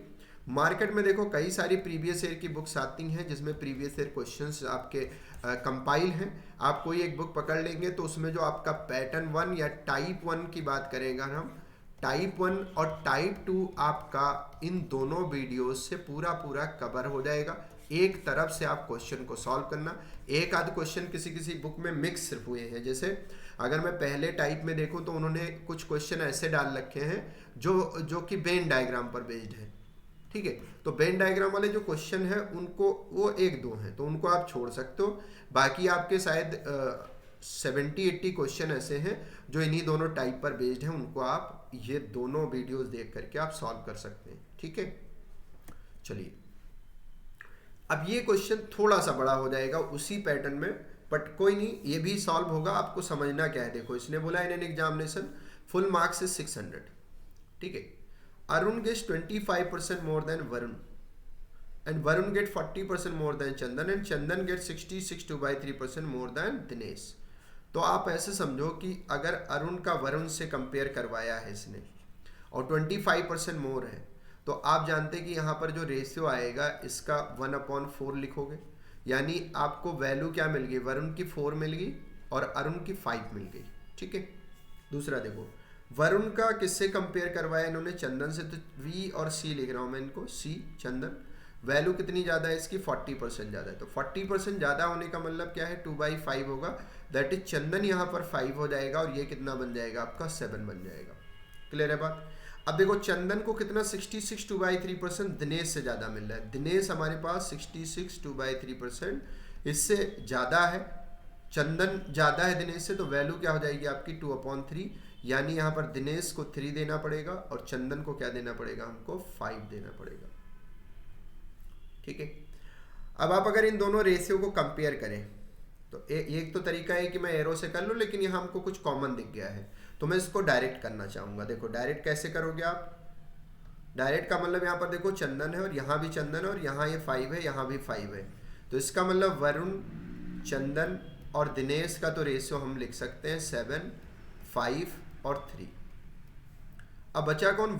मार्केट में देखो कई सारी प्रीवियस ईयर की बुक्स आती हैं जिसमें प्रीवियस ईयर क्वेश्चंस आपके कंपाइल हैं। आप कोई एक बुक पकड़ लेंगे तो उसमें जो आपका पैटर्न 1 या टाइप 1 की बात करेंगे हम, टाइप 1 और टाइप 2 आपका इन दोनों वीडियोस से पूरा कवर हो जाएगा। एक तरफ से आप क्वेश्चन को सॉल्व करना। एक आध क्वेश्चन किसी किसी बुक में मिक्स हुए हैं, जैसे अगर मैं पहले टाइप में देखूं तो उन्होंने कुछ क्वेश्चन ऐसे डाल रखे हैं जो कि वेन डायग्राम पर बेस्ड है। ठीक है, तो वेन डायग्राम वाले जो क्वेश्चन है उनको वो 1-2 हैं तो उनको आप छोड़ सकते हो। बाकी आपके शायद 70-80 क्वेश्चन ऐसे हैं जो इन्हीं दोनों टाइप पर बेस्ड हैं, उनको आप ये दोनों वीडियोस देख करके आप सॉल्व कर सकते हैं। ठीक है, चलिए अब ये क्वेश्चन थोड़ा सा बड़ा हो जाएगा उसी पैटर्न में, बट कोई नहीं, ये भी सॉल्व होगा। आपको समझना क्या है, देखो इसने बोला in an examination full marks is 600। ठीक है, Arun gets 25% more than Varun and Varun get 40% more than Chandan and Chandan get 62/3% more than Dinesh. तो आप ऐसे समझो कि अगर अरुण का वरुण से कंपेयर करवाया है इसने और 25% मोर है, तो आप जानते हैं कि यहाँ पर जो रेशियो आएगा इसका 1/4 लिखोगे, यानी आपको वैल्यू क्या मिल गई, वरुण की 4 मिल गई और अरुण की 5 मिल गई। ठीक है, दूसरा देखो वरुण का किससे कंपेयर करवाया इन्होंने, चंदन से। तो V और C लिख रहा हूँ मैं इनको, C चंदन, वैल्यू कितनी ज़्यादा है इसकी 40% ज़्यादा है। तो 40% ज़्यादा होने का मतलब क्या है, 2/5 होगा, दैट इज चंदन यहाँ पर 5 हो जाएगा और ये कितना बन जाएगा आपका 7 बन जाएगा। क्लियर है बात। अब देखो चंदन को कितना 66 2/3% दिनेश से ज़्यादा मिल रहा है। दिनेश हमारे पास 66 2/3% इससे ज़्यादा है, चंदन ज़्यादा है दिनेश से, तो वैल्यू क्या हो जाएगी आपकी 2/3, यानी यहाँ पर दिनेश को 3 देना पड़ेगा और चंदन को क्या देना पड़ेगा, हमको 5 देना पड़ेगा। ठीक है, अब आप अगर इन दोनों रेशियो को कंपेयर करें तो एक तो तरीका है कि मैं एरो से कर लूँ, लेकिन यहाँ हमको कुछ कॉमन दिख गया है तो मैं इसको डायरेक्ट करना चाहूँगा। देखो डायरेक्ट कैसे करोगे आप, डायरेक्ट का मतलब यहाँ पर देखो चंदन है और यहाँ भी चंदन है और यहाँ ये 5 है, यहाँ भी 5 है, तो इसका मतलब वरुण, चंदन और दिनेश का तो रेशियो हम लिख सकते हैं 7, 5 और 3। अब बचा कौन,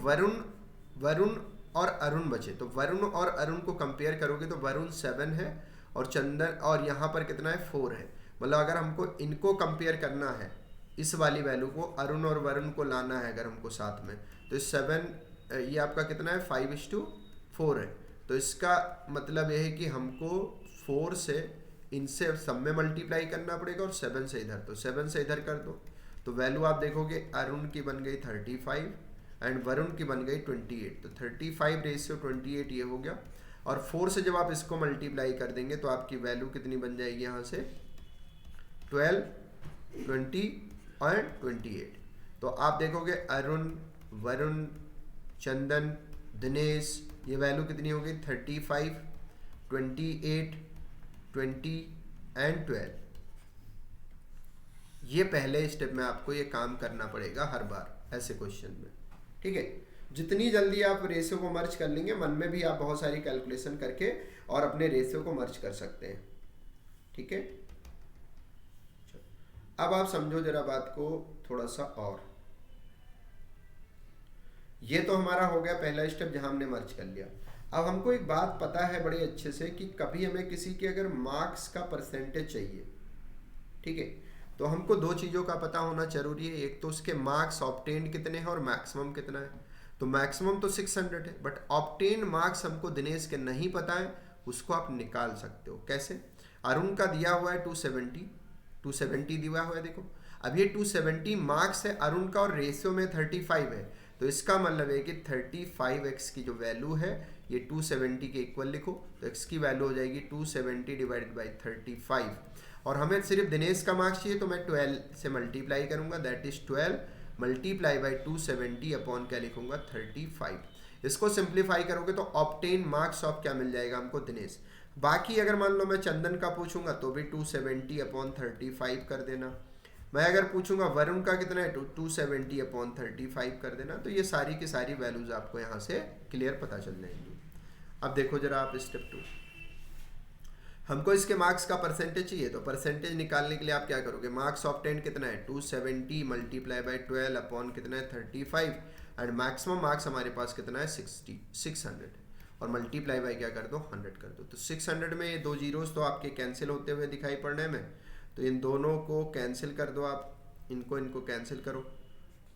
वरुण और अरुण बचे। तो वरुण और अरुण को कंपेयर करोगे तो वरुण 7 है और चंदन और यहाँ पर कितना है 4 है। मतलब अगर हमको इनको कंपेयर करना है, इस वाली वैल्यू को अरुण और वरुण को लाना है अगर हमको साथ में, तो 7 ये आपका कितना है 5:4 है। तो इसका मतलब यह है कि हमको 4 से इनसे सब में मल्टीप्लाई करना पड़ेगा और 7 से इधर, तो 7 से इधर कर दो तो वैल्यू आप देखोगे अरुण की बन गई 35 एंड वरुण की बन गई 28। तो 35:28 ये हो गया, और 4 से जब आप इसको मल्टीप्लाई कर देंगे तो आपकी वैल्यू कितनी बन जाएगी यहाँ से 12, 20 और 28। तो आप देखोगे अरुण, वरुण, चंदन, दिनेश ये वैल्यू कितनी हो गई 35, 28, 20 एंड 12। ये पहले स्टेप में आपको ये काम करना पड़ेगा हर बार ऐसे क्वेश्चन में, ठीक है। जितनी जल्दी आप रेशियो को मर्ज कर लेंगे, मन में भी आप बहुत सारी कैलकुलेशन करके और अपने रेशियो को मर्ज कर सकते हैं, ठीक है। अब आप समझो जरा बात को थोड़ा सा और। ये तो हमारा हो गया पहला स्टेप जहां हमने मर्ज कर लिया। अब हमको एक बात पता है बड़े अच्छे से कि कभी हमें किसी के अगर मार्क्स का परसेंटेज चाहिए, ठीक है, तो हमको दो चीज़ों का पता होना जरूरी है। एक तो उसके मार्क्स ऑब्टेन कितने हैं और मैक्सिमम कितना है। तो मैक्सिमम तो 600 है, बट ऑब्टेन मार्क्स हमको दिनेश के नहीं पता है, उसको आप निकाल सकते हो। कैसे? अरुण का दिया हुआ है 270 दिया हुआ है, देखो। अब ये 270 मार्क्स है अरुण का और रेशियो में 35 है, तो इसका मतलब है कि 35x की जो वैल्यू है ये 270 के इक्वल लिखो, तो x की वैल्यू हो जाएगी 270 डिवाइडेड बाई 35। और हमें सिर्फ दिनेश का मार्क्स चाहिए, तो मैं 12 से मल्टीप्लाई करूंगा, that is 12 multiply by 270 upon क्या लिखूंगा 35। इसको सिंप्लीफाई करोगे तो ऑब्टेन मार्क्स ऑफ क्या मिल जाएगा हमको दिनेश। बाकी अगर मान लो मैं चंदन का पूछूंगा तो भी 270 अपॉन 35 कर देना। मैं अगर पूछूंगा वरुण का कितना है तो 270 अपॉन 35 कर देना। तो ये सारी की सारी वैल्यूज आपको यहाँ से क्लियर पता चल जाएंगी। अब देखो जरा आप स्टेप 2, हमको इसके मार्क्स का परसेंटेज चाहिए, तो परसेंटेज निकालने के लिए आप क्या करोगे, मार्क्स ऑब्टेन कितना है 270 मल्टीप्लाई बाई 12 अपॉन कितना है 35 एंड मैक्सिमम मार्क्स हमारे पास कितना है 600 और मल्टीप्लाई बाई क्या कर दो 100 कर दो। तो 600 में ये दो जीरोस तो आपके कैंसिल होते हुए दिखाई पड़ने में, तो इन दोनों को कैंसिल कर दो आप, इनको कैंसिल करो,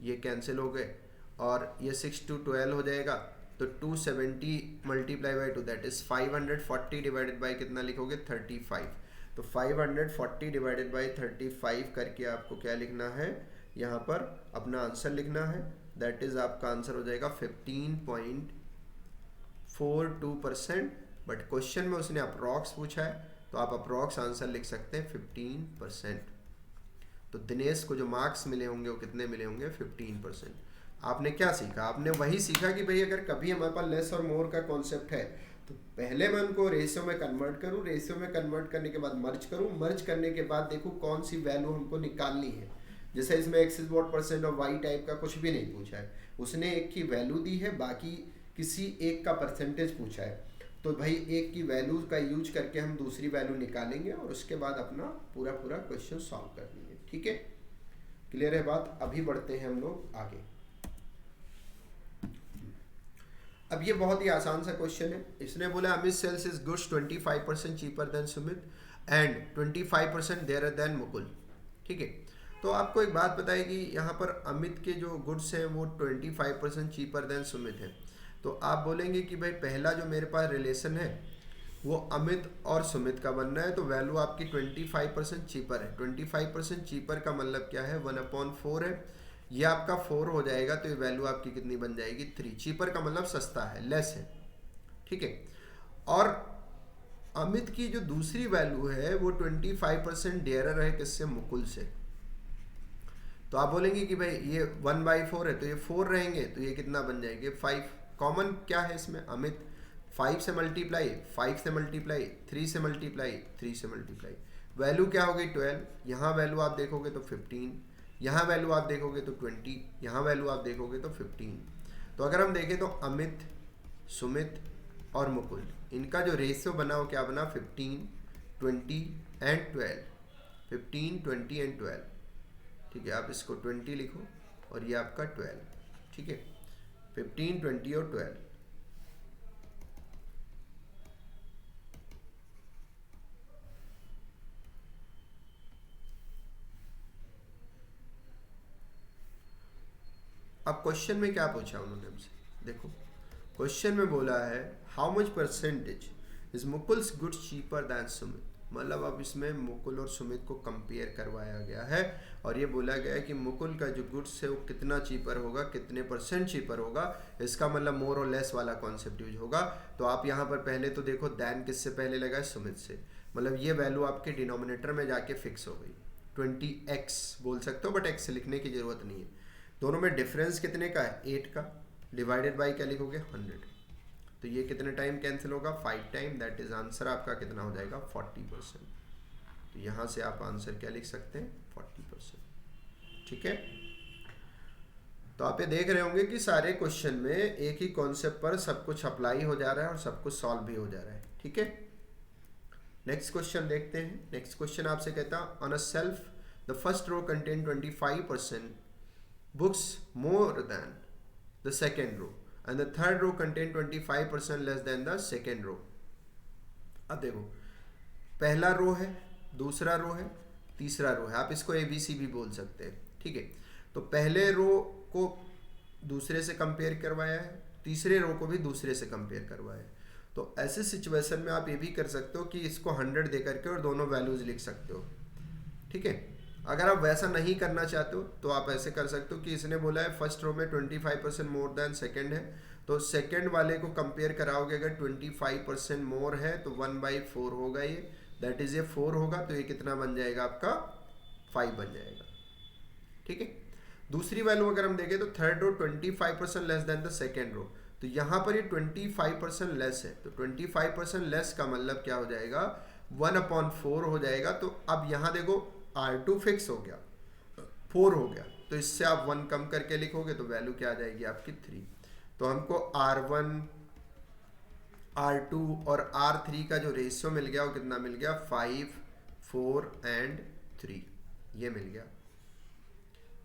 ये कैंसिल हो गए और ये 6 to 12 हो जाएगा। तो 270 multiply by 2 that is 540 divided by कितना लिखोगे 35। तो 540 डिवाइडेड बाई 35 करके आपको क्या लिखना है, यहाँ पर अपना आंसर लिखना है, दैट इज आपका आंसर हो जाएगा 15.42%। बट क्वेश्चन में उसने अप्रॉक्स पूछा है, तो आप अप्रॉक्स आंसर लिख सकते हैं 15%। तो दिनेश को जो मार्क्स मिले होंगे वो कितने मिले होंगे 15%। आपने क्या सीखा, आपने वही सीखा कि भाई अगर कभी हमारे पास लेस और मोर का कॉन्सेप्ट है तो पहले मैं उनको रेशियो में कन्वर्ट करूँ, रेशियो में कन्वर्ट करने के बाद मर्ज करूँ, मर्ज करने के बाद देखूँ कौन सी वैल्यू हमको निकालनी है। जैसे इसमें एक्स इज व्हाट परसेंट और वाई टाइप का कुछ भी नहीं पूछा है, उसने एक की वैल्यू दी है, बाकी किसी एक का परसेंटेज पूछा है। तो भाई एक की वैल्यू का यूज करके हम दूसरी वैल्यू निकालेंगे और उसके बाद अपना पूरा क्वेश्चन सॉल्व कर लेंगे, ठीक है। क्लियर है बात? अभी बढ़ते हैं हम लोग आगे। अब ये बहुत ही आसान सा क्वेश्चन है। इसने बोला Amit sells his goods 25% cheaper than Sumit and 25% dearer than Mukul, ठीक है। तो आपको एक बात बताइए कि यहाँ पर अमित के जो गुड्स हैं वो 25% चीपर देन सुमित है। तो आप बोलेंगे कि भाई पहला जो मेरे पास रिलेशन है वो अमित और सुमित का बनना है, तो वैल्यू आपकी 25% चीपर है। 25% चीपर का मतलब क्या है 1/4 है, ये आपका 4 हो जाएगा, तो ये वैल्यू आपकी कितनी बन जाएगी 3। चीपर का मतलब सस्ता है, लेस है, ठीक है। और अमित की जो दूसरी वैल्यू है वो 25% डेयरर है किससे, मुकुल से। तो आप बोलेंगे कि भाई ये 1/4 है तो ये 4 रहेंगे, तो ये कितना बन जाएंगे 5। कॉमन क्या है इसमें अमित, 5 से मल्टीप्लाई 5 से मल्टीप्लाई 3 से मल्टीप्लाई 3 से मल्टीप्लाई, वैल्यू क्या हो गई 12। यहाँ वैल्यू आप देखोगे तो 15, यहाँ वैल्यू आप देखोगे तो 20, यहाँ वैल्यू आप देखोगे तो 15। तो अगर हम देखें तो अमित, सुमित और मुकुल, इनका जो रेशियो बना वो क्या बना 15, 20 एंड 12। 15, 20 एंड 12, ठीक है। आप इसको 20 लिखो और ये आपका 12, ठीक है। 15, 20 और 12। अब क्वेश्चन में क्या पूछा उन्होंने हमसे, देखो क्वेश्चन में बोला है how much percentage is Mukul's goods cheaper than Sumit. मतलब अब इसमें मुकुल और सुमित को कंपेयर करवाया गया है और ये बोला गया है कि मुकुल का जो गुड्स है वो कितना चीपर होगा, कितने % चीपर होगा। इसका मतलब मोर और लेस वाला कॉन्सेप्ट यूज होगा। तो आप यहाँ पर पहले तो देखो दैन किससे पहले लगा है, सुमित से, मतलब ये वैल्यू आपके डिनोमिनेटर में जाके फिक्स हो गई। 20x बोल सकते हो, बट x लिखने की जरूरत नहीं है। दोनों में डिफरेंस कितने का है 8 का, डिवाइडेड बाई क्या लिखोगे 100। तो ये कितने टाइम कैंसिल होगा, 5 टाइम। दैट इज आंसर आपका कितना हो जाएगा, 40%। तो यहाँ से आप आंसर क्या लिख सकते हैं, 40%। ठीक है, तो आप ये देख रहे होंगे कि सारे क्वेश्चन में एक ही कॉन्सेप्ट पर सब कुछ अप्लाई हो जा रहा है और सब कुछ सॉल्व भी हो जा रहा है। ठीक है, नेक्स्ट क्वेश्चन देखते हैं। नेक्स्ट क्वेश्चन आपसे कहता है on a shelf the first row contain 25% books more than the second row and the third row contain 25% less than the second row. अब देखो, पहला रो है, दूसरा रो है, तीसरा रो है, आप इसको ABC भी बोल सकते हैं। ठीक है, तो पहले रो को दूसरे से कंपेयर करवाया है, तीसरे रो को भी दूसरे से कंपेयर करवाया है। तो ऐसे सिचुएशन में आप ये भी कर सकते हो कि इसको 100 दे करके और दोनों वैल्यूज लिख सकते हो। ठीक है, अगर आप वैसा नहीं करना चाहते हो तो आप ऐसे कर सकते हो कि इसने बोला है फर्स्ट रो में 25% मोर देन सेकंड है, तो सेकंड वाले को कंपेयर कराओगे, अगर 25% मोर है तो 1/4 होगा ये, दैट इज ये 4 होगा, तो ये कितना बन जाएगा आपका 5 बन जाएगा। ठीक है, दूसरी वैल्यू अगर हम देखें तो third row 25% less than the second row, तो यहाँ पर ये 25% लेस है, तो 25% लेस का मतलब क्या हो जाएगा, 1/4 हो जाएगा। तो अब यहाँ देखो R2 फिक्स हो गया, 4 हो गया, तो इससे आप 1 कम करके लिखोगे तो वैल्यू क्या आ जाएगी आपकी 3। तो हमको R1, R2 और R3 का जो रेशियो मिल गया वो कितना मिल गया, 5, 4 एंड 3, ये मिल गया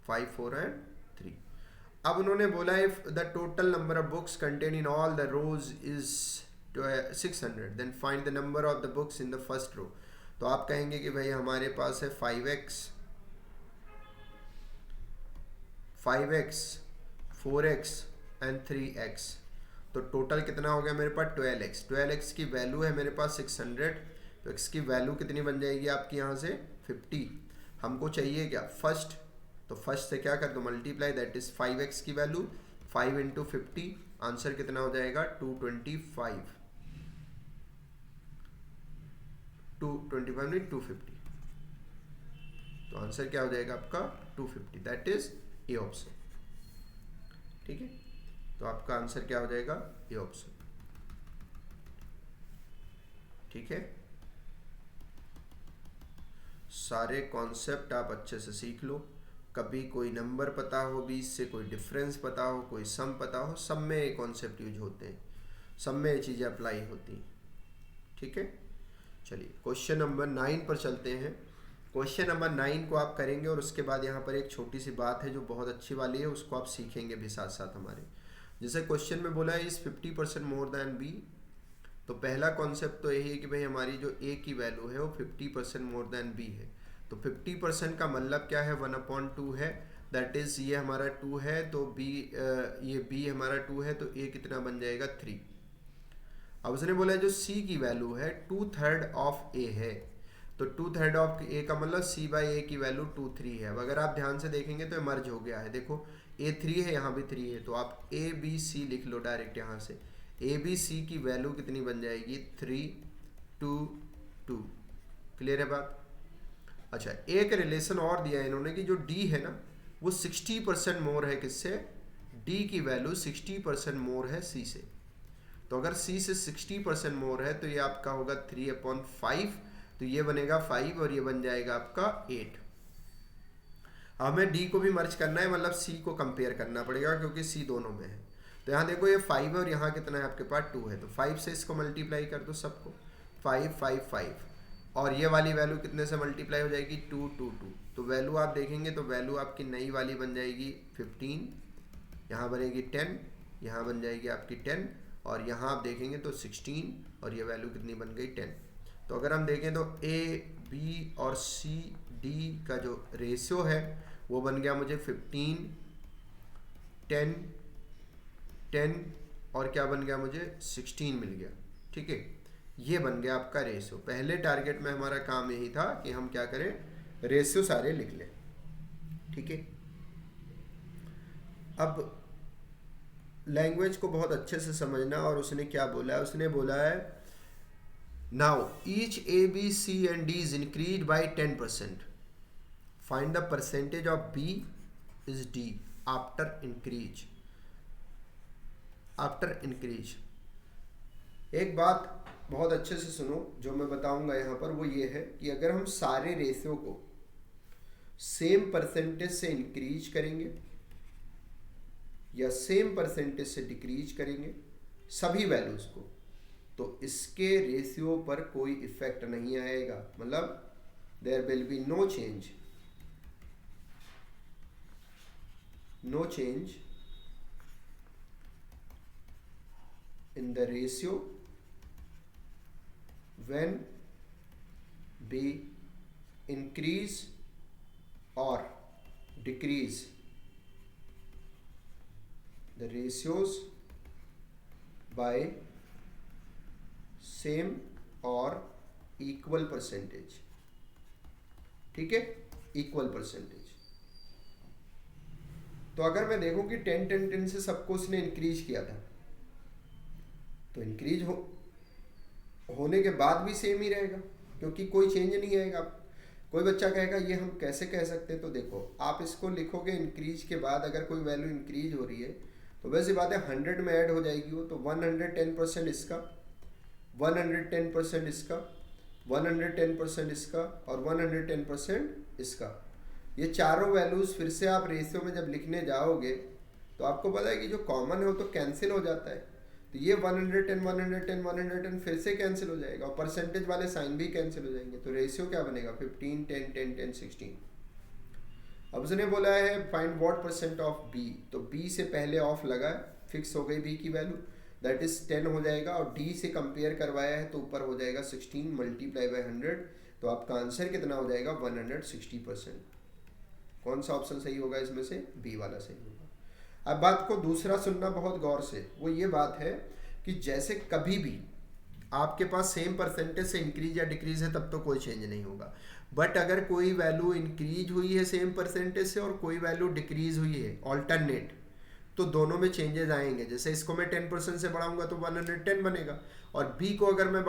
5, 4 एंड 3। अब उन्होंने बोला if the total number of books contain in all the rows is 600 then find the number of the books in the first row. तो आप कहेंगे कि भाई हमारे पास है 5x, 4x एंड 3x, तो टोटल कितना हो गया मेरे पास 12x। 12x की वैल्यू है मेरे पास 600, तो x की वैल्यू कितनी बन जाएगी आपकी यहाँ से 50। हमको चाहिए क्या, फर्स्ट, तो फर्स्ट से क्या कर दो मल्टीप्लाई, दैट इज 5x की वैल्यू 5 × 50, आंसर कितना हो जाएगा 225, 225 नहीं 250, तो आंसर क्या हो जाएगा आपका 250, दैट इज ए ऑप्शन। ठीक है, तो आपका आंसर क्या हो जाएगा, ए ऑप्शन। ठीक है, सारे कॉन्सेप्ट आप अच्छे से सीख लो, कभी कोई नंबर पता हो, बीच से कोई डिफरेंस पता हो, कोई सम पता हो, सब में ये कॉन्सेप्ट यूज होते हैं, सब में ये चीज़ें अप्लाई होती हैं। ठीक है, चलिए क्वेश्चन नंबर 9 पर चलते हैं। क्वेश्चन नंबर 9 को आप करेंगे और उसके बाद यहाँ पर एक छोटी सी बात है जो बहुत अच्छी वाली है, उसको आप सीखेंगे भी साथ साथ हमारे। जैसे क्वेश्चन में बोला है इज 50% मोर देन बी, तो पहला कॉन्सेप्ट तो यही है कि भाई हमारी जो ए की वैल्यू है वो 50% मोर देन बी है। तो 50% का मतलब क्या है, 1/2 है, दैट इज ये हमारा 2 है, तो बी ये बी हमारा 2 है, तो ए कितना बन जाएगा 3। अब उसने बोला है जो सी की वैल्यू है 2/3 ऑफ ए है, तो 2/3 ऑफ ए का मतलब c/a की वैल्यू 2/3 है। अब अगर आप ध्यान से देखेंगे तो मर्ज हो गया है, देखो a 3 है, यहाँ भी 3 है, तो आप a b c लिख लो डायरेक्ट यहाँ से। a b c की वैल्यू कितनी बन जाएगी 3, 2, 2। क्लियर है बात। अच्छा, एक रिलेशन और दिया है इन्होंने कि जो d है ना वो 60% मोर है किससे, d की वैल्यू 60% मोर है c से। तो अगर c से 60% मोर है तो ये आपका होगा 3/5, तो ये बनेगा 5 और ये बन जाएगा आपका 8। हमें d को भी मर्ज करना है, मतलब c को कंपेयर करना पड़ेगा क्योंकि c दोनों में है। तो यहाँ देखो ये 5 है और यहाँ कितना है आपके पास 2 है, तो 5 से इसको मल्टीप्लाई कर दो सबको, 5, 5, 5, और ये वाली वैल्यू कितने से मल्टीप्लाई हो जाएगी 2, 2, 2। तो वैल्यू आप देखेंगे तो वैल्यू आपकी नई वाली बन जाएगी 15, यहाँ बनेगी 10, यहाँ बन जाएगी आपकी 10, और यहाँ आप देखेंगे तो 16, और ये वैल्यू कितनी बन गई 10। तो अगर हम देखें तो ए बी और सी डी का जो रेशियो है वो बन गया मुझे 15, 10, 10 और क्या बन गया मुझे 16 मिल गया। ठीक है, ये बन गया आपका रेशियो। पहले टारगेट में हमारा काम यही था कि हम क्या करें, रेशियो सारे लिख लें। ठीक है, अब लैंग्वेज को बहुत अच्छे से समझना, और उसने क्या बोला है, उसने बोला है now each A B C and D is increase by 10%, find the percentage of B is D after increase. After increase एक बात बहुत अच्छे से सुनो, जो मैं बताऊंगा यहाँ पर वो ये है कि अगर हम सारे रेशियो को सेम परसेंटेज से इंक्रीज करेंगे या सेम परसेंटेज से डिक्रीज करेंगे सभी वैल्यूज को, तो इसके रेशियो पर कोई इफेक्ट नहीं आएगा, मतलब there will be no change in the ratio when we increase or decrease the ratios by same or equal percentage। ठीक है, इक्वल परसेंटेज। तो अगर मैं देखूं कि 10-10-10 से सबको उसने इंक्रीज किया था, तो इंक्रीज होने के बाद भी सेम ही रहेगा, क्योंकि कोई चेंज नहीं आएगा। कोई बच्चा कहेगा ये हम कैसे कह सकते हैं, तो देखो आप इसको लिखोगे इंक्रीज के बाद अगर कोई वैल्यू इंक्रीज हो रही है तो वैसी बात है 100 में ऐड हो जाएगी वो, तो 110% इसका, 110% इसका, 110% इसका और 110% इसका। ये चारों वैल्यूज फिर से आप रेशियो में जब लिखने जाओगे तो आपको पता है कि जो कॉमन है वो तो कैंसिल हो जाता है, तो ये 110 110 110 फिर से कैंसिल हो जाएगा और परसेंटेज वाले साइन भी कैंसिल हो जाएंगे, तो रेशियो क्या बनेगा 15 10 10 10 16। अब उसने बोला है find what percent of B, तो बी से पहले ऑफ लगा है, फिक्स हो गई बी की वैल्यू, दैट इज 10 हो जाएगा, और डी से कंपेयर करवाया है तो ऊपर हो जाएगा 16 मल्टीप्लाई बाय 100, तो आपका आंसर कितना हो जाएगा 160%। कौन सा ऑप्शन सही होगा इसमें से, बी वाला सही होगा। अब बात को दूसरा सुनना बहुत गौर से, वो ये बात है कि जैसे कभी भी आपके पास सेम परसेंटेज से इंक्रीज या डिक्रीज है तब तो कोई चेंज नहीं होगा, बट अगर कोई वैल्यू इंक्रीज हुई है सेम परसेंटेज से और कोई वैल्यू डिक्रीज हुई है ऑल्टरनेट, तो दोनों में चेंजेस आएंगे। जैसे इसको मैं 10% से बढ़ाऊंगा तो 110 बनेगा, और बी को अगर मैं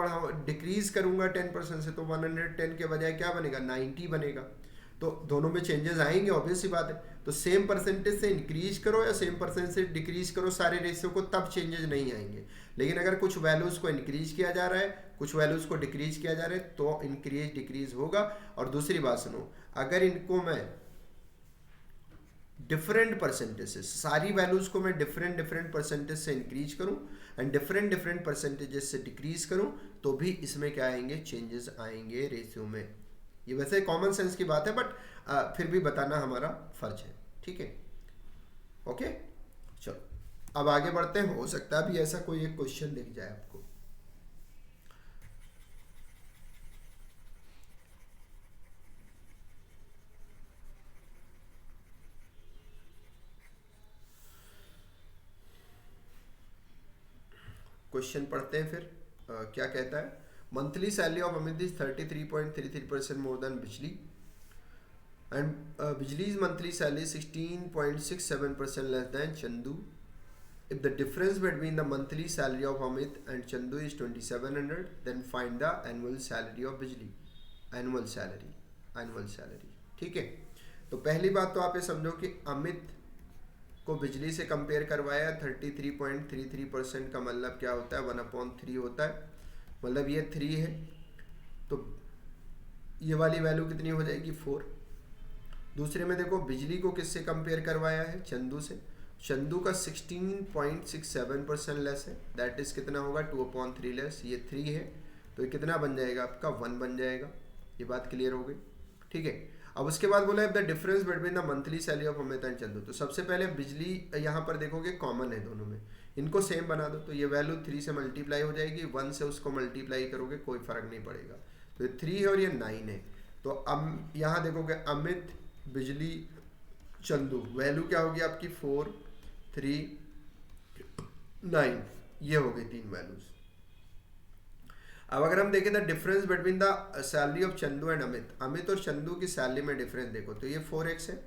डिक्रीज करूंगा 10% से तो 110 के बजाय क्या बनेगा 90 बनेगा, तो दोनों में चेंजेस आएंगे, ऑब्वियस सी बात है। तो सेम परसेंटेज से इंक्रीज करो या सेम परसेंटेज से डिक्रीज करो सारे रेशियो को, तब चेंजेस नहीं आएंगे। लेकिन अगर कुछ वैल्यूज को इंक्रीज किया जा रहा है, कुछ वैल्यूज को डिक्रीज किया जा रहा है, तो इंक्रीज डिक्रीज होगा। और दूसरी बात सुनो, अगर इनको मैं डिफरेंट परसेंटेज से, सारी वैल्यूज को मैं डिफरेंट परसेंटेज से इंक्रीज करूं एंड डिफरेंट परसेंटेजेस से डिक्रीज करूं, तो भी इसमें क्या आएंगे, चेंजेस आएंगे रेशियो में। ये वैसे कॉमन सेंस की बात है, बट फिर भी बताना हमारा फर्ज है, ठीक है, ओके। चलो अब आगे बढ़ते हैं, हो सकता है अभी ऐसा कोई एक क्वेश्चन दिख जाए आपको। क्वेश्चन पढ़ते हैं फिर। क्या कहता है, monthly salary of Amit is 33.33% more than बिजली, and Bijli's monthly salary is 16.67% less than Chandu. If the difference between the monthly salary of Amit and Chandu is 2700, then find the annual salary of Bijli. Annual salary. ठीक है, तो पहली बात तो आप ये समझो कि अमित को बिजली से कंपेयर करवाया 33.33% का मतलब क्या होता है 1/3 होता है, मतलब ये 3 है, तो ये वाली वैल्यू कितनी हो जाएगी 4। दूसरे में देखो बिजली को किससे कंपेयर करवाया है, चंदू से, चंदू का 16.67% लेस है, दैट इज कितना होगा 2/3 लेस, ये 3 है, तो ये कितना बन जाएगा आपका 1 बन जाएगा। ये बात क्लियर हो गई, ठीक है। अब उसके बाद बोला है the difference between the monthly salary of Amit and Chandu, तो सबसे पहले बिजली यहाँ पर देखोगे कॉमन है दोनों में, इनको सेम बना दो, तो ये वैल्यू 3 से मल्टीप्लाई हो जाएगी, 1 से उसको मल्टीप्लाई करोगे कोई फर्क नहीं पड़ेगा, तो ये 3 है और ये 9 है। तो अब यहाँ देखोगे अमित, बिजली, चंदू, वैल्यू क्या होगी आपकी 4 3 9, ये हो गई 3 वैल्यूज। अब अगर हम देखें the difference between the salary of Chandu and Amit, Amit और चंदू की सैलरी में डिफरेंस देखो, तो ये 4x है,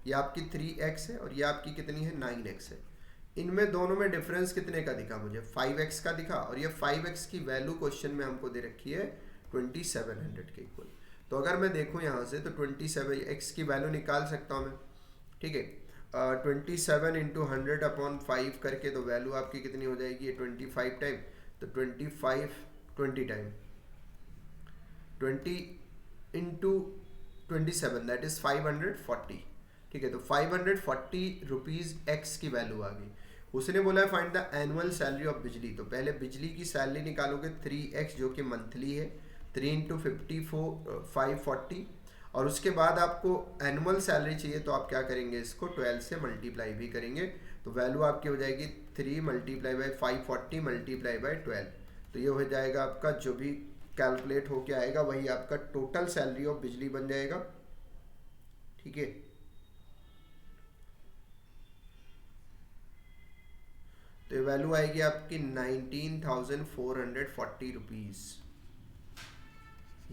ये आपकी 3x है और ये आपकी कितनी है 9x है। इनमें दोनों में डिफरेंस कितने का दिखा मुझे 5x का दिखा, और ये 5x की वैल्यू क्वेश्चन में हमको दे रखी है 2700 के इक्वल। तो अगर मैं देखूं यहाँ से तो 27x की वैल्यू निकाल सकता हूँ मैं, ठीक है, 27 × 100/5 करके, तो वैल्यू आपकी कितनी हो जाएगी 25 टाइम, तो 25 20 टाइम 20 इंटू 27 दैट इज 540। ठीक है, तो 540 रुपीज़ एक्स की वैल्यू आ गई। उसने बोला है find the annual salary of बिजली। तो पहले बिजली की सैलरी निकालोगे 3x जो कि मंथली है, 3 इंटू 540, और उसके बाद आपको एनुअल सैलरी चाहिए तो आप क्या करेंगे, इसको 12 से मल्टीप्लाई भी करेंगे। तो वैल्यू आपकी हो जाएगी 3 मल्टीप्लाई बाई 540 मल्टीप्लाई बाई 12। तो ये हो जाएगा आपका जो भी कैलकुलेट होके आएगा वही आपका टोटल सैलरी ऑफ बिजली बन जाएगा। ठीक है, तो वैल्यू आएगी आपकी 19,440 रुपीज़।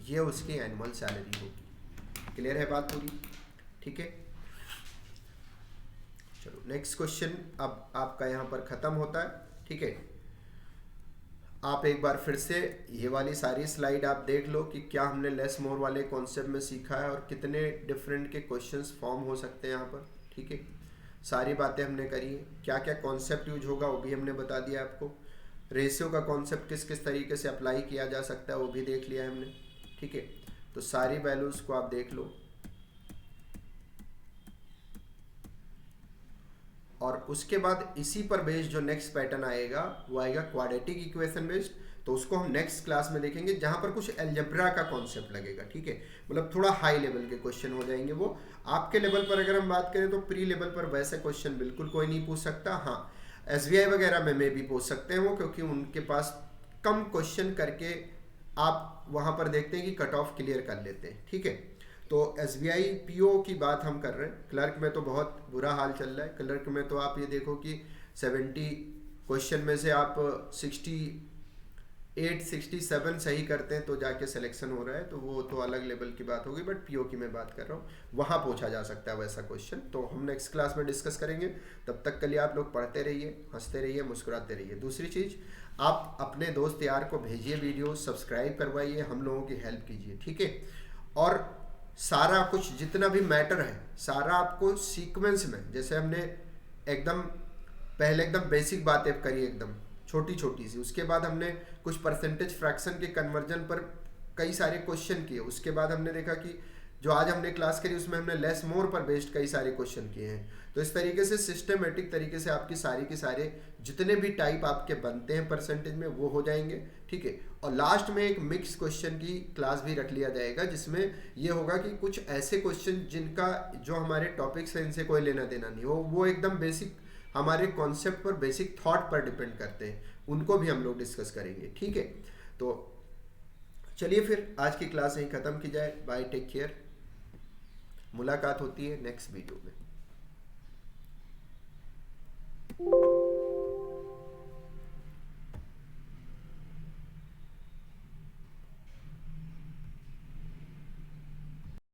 ये उसकी एनुअल सैलरी होगी। क्लियर है बात पूरी? ठीक है, चलो नेक्स्ट क्वेश्चन अब आपका यहाँ पर ख़त्म होता है। ठीक है, आप एक बार फिर से ये वाली सारी स्लाइड आप देख लो कि क्या हमने लेस मोर वाले कॉन्सेप्ट में सीखा है और कितने डिफरेंट के क्वेश्चंस फॉर्म हो सकते हैं यहाँ पर। ठीक है, सारी बातें हमने करी है, क्या क्या कॉन्सेप्ट यूज होगा वो भी हमने बता दिया आपको। रेशियो का कॉन्सेप्ट किस किस तरीके से अप्लाई किया जा सकता है वो भी देख लिया है हमने। ठीक है, तो सारी वैल्यूज़ को आप देख लो, और उसके बाद इसी पर बेस्ड जो नेक्स्ट पैटर्न आएगा वो आएगा क्वाड्रेटिक इक्वेशन बेस्ड। तो उसको हम नेक्स्ट क्लास में देखेंगे जहां पर कुछ अलजेब्रा का कॉन्सेप्ट लगेगा। ठीक है, मतलब थोड़ा हाई लेवल के क्वेश्चन हो जाएंगे वो। आपके लेवल पर अगर हम बात करें तो प्री लेवल पर वैसे क्वेश्चन बिल्कुल कोई नहीं पूछ सकता। हाँ, SBI वगैरह में भी पूछ सकते हैं वो, क्योंकि उनके पास कम क्वेश्चन करके आप वहां पर देखते हैं कि कट ऑफ क्लियर कर लेते हैं। ठीक है, तो SBI PO की बात हम कर रहे हैं। क्लर्क में तो बहुत बुरा हाल चल रहा है। क्लर्क में तो आप ये देखो कि 70 क्वेश्चन में से आप 68 67 सही करते हैं तो जाके सिलेक्शन हो रहा है, तो वो तो अलग लेवल की बात होगी। बट PO की मैं बात कर रहा हूँ, वहाँ पूछा जा सकता है वैसा क्वेश्चन। तो हम नेक्स्ट क्लास में डिस्कस करेंगे। तब तक के लिए आप लोग पढ़ते रहिए, हंसते रहिए, मुस्कुराते रहिए। दूसरी चीज़, आप अपने दोस्त यार को भेजिए वीडियो, सब्सक्राइब करवाइए, हम लोगों की हेल्प कीजिए। ठीक है, और सारा कुछ जितना भी मैटर है सारा आपको सीक्वेंस में, जैसे हमने एकदम पहले एकदम बेसिक बातें करी एकदम छोटी छोटी सी, उसके बाद हमने कुछ परसेंटेज फ्रैक्शन के कन्वर्जन पर कई सारे क्वेश्चन किए, उसके बाद हमने देखा कि जो आज हमने क्लास करी उसमें हमने लेस मोर पर बेस्ड कई सारे क्वेश्चन किए हैं। तो इस तरीके से सिस्टमेटिक तरीके से आपकी सारी के सारे जितने भी टाइप आपके बनते हैं परसेंटेज में वो हो जाएंगे। ठीक है, और लास्ट में एक मिक्स क्वेश्चन की क्लास भी रख लिया जाएगा, जिसमें ये होगा कि कुछ ऐसे क्वेश्चन जिनका जो हमारे टॉपिक्स हैं इनसे कोई लेना देना नहीं हो, वो एकदम बेसिक हमारे कॉन्सेप्ट पर, बेसिक थॉट पर डिपेंड करते हैं, उनको भी हम लोग डिस्कस करेंगे। ठीक है, तो चलिए फिर आज की क्लास यहीं ख़त्म की जाए। बाय, टेक केयर, मुलाकात होती है नेक्स्ट वीडियो में।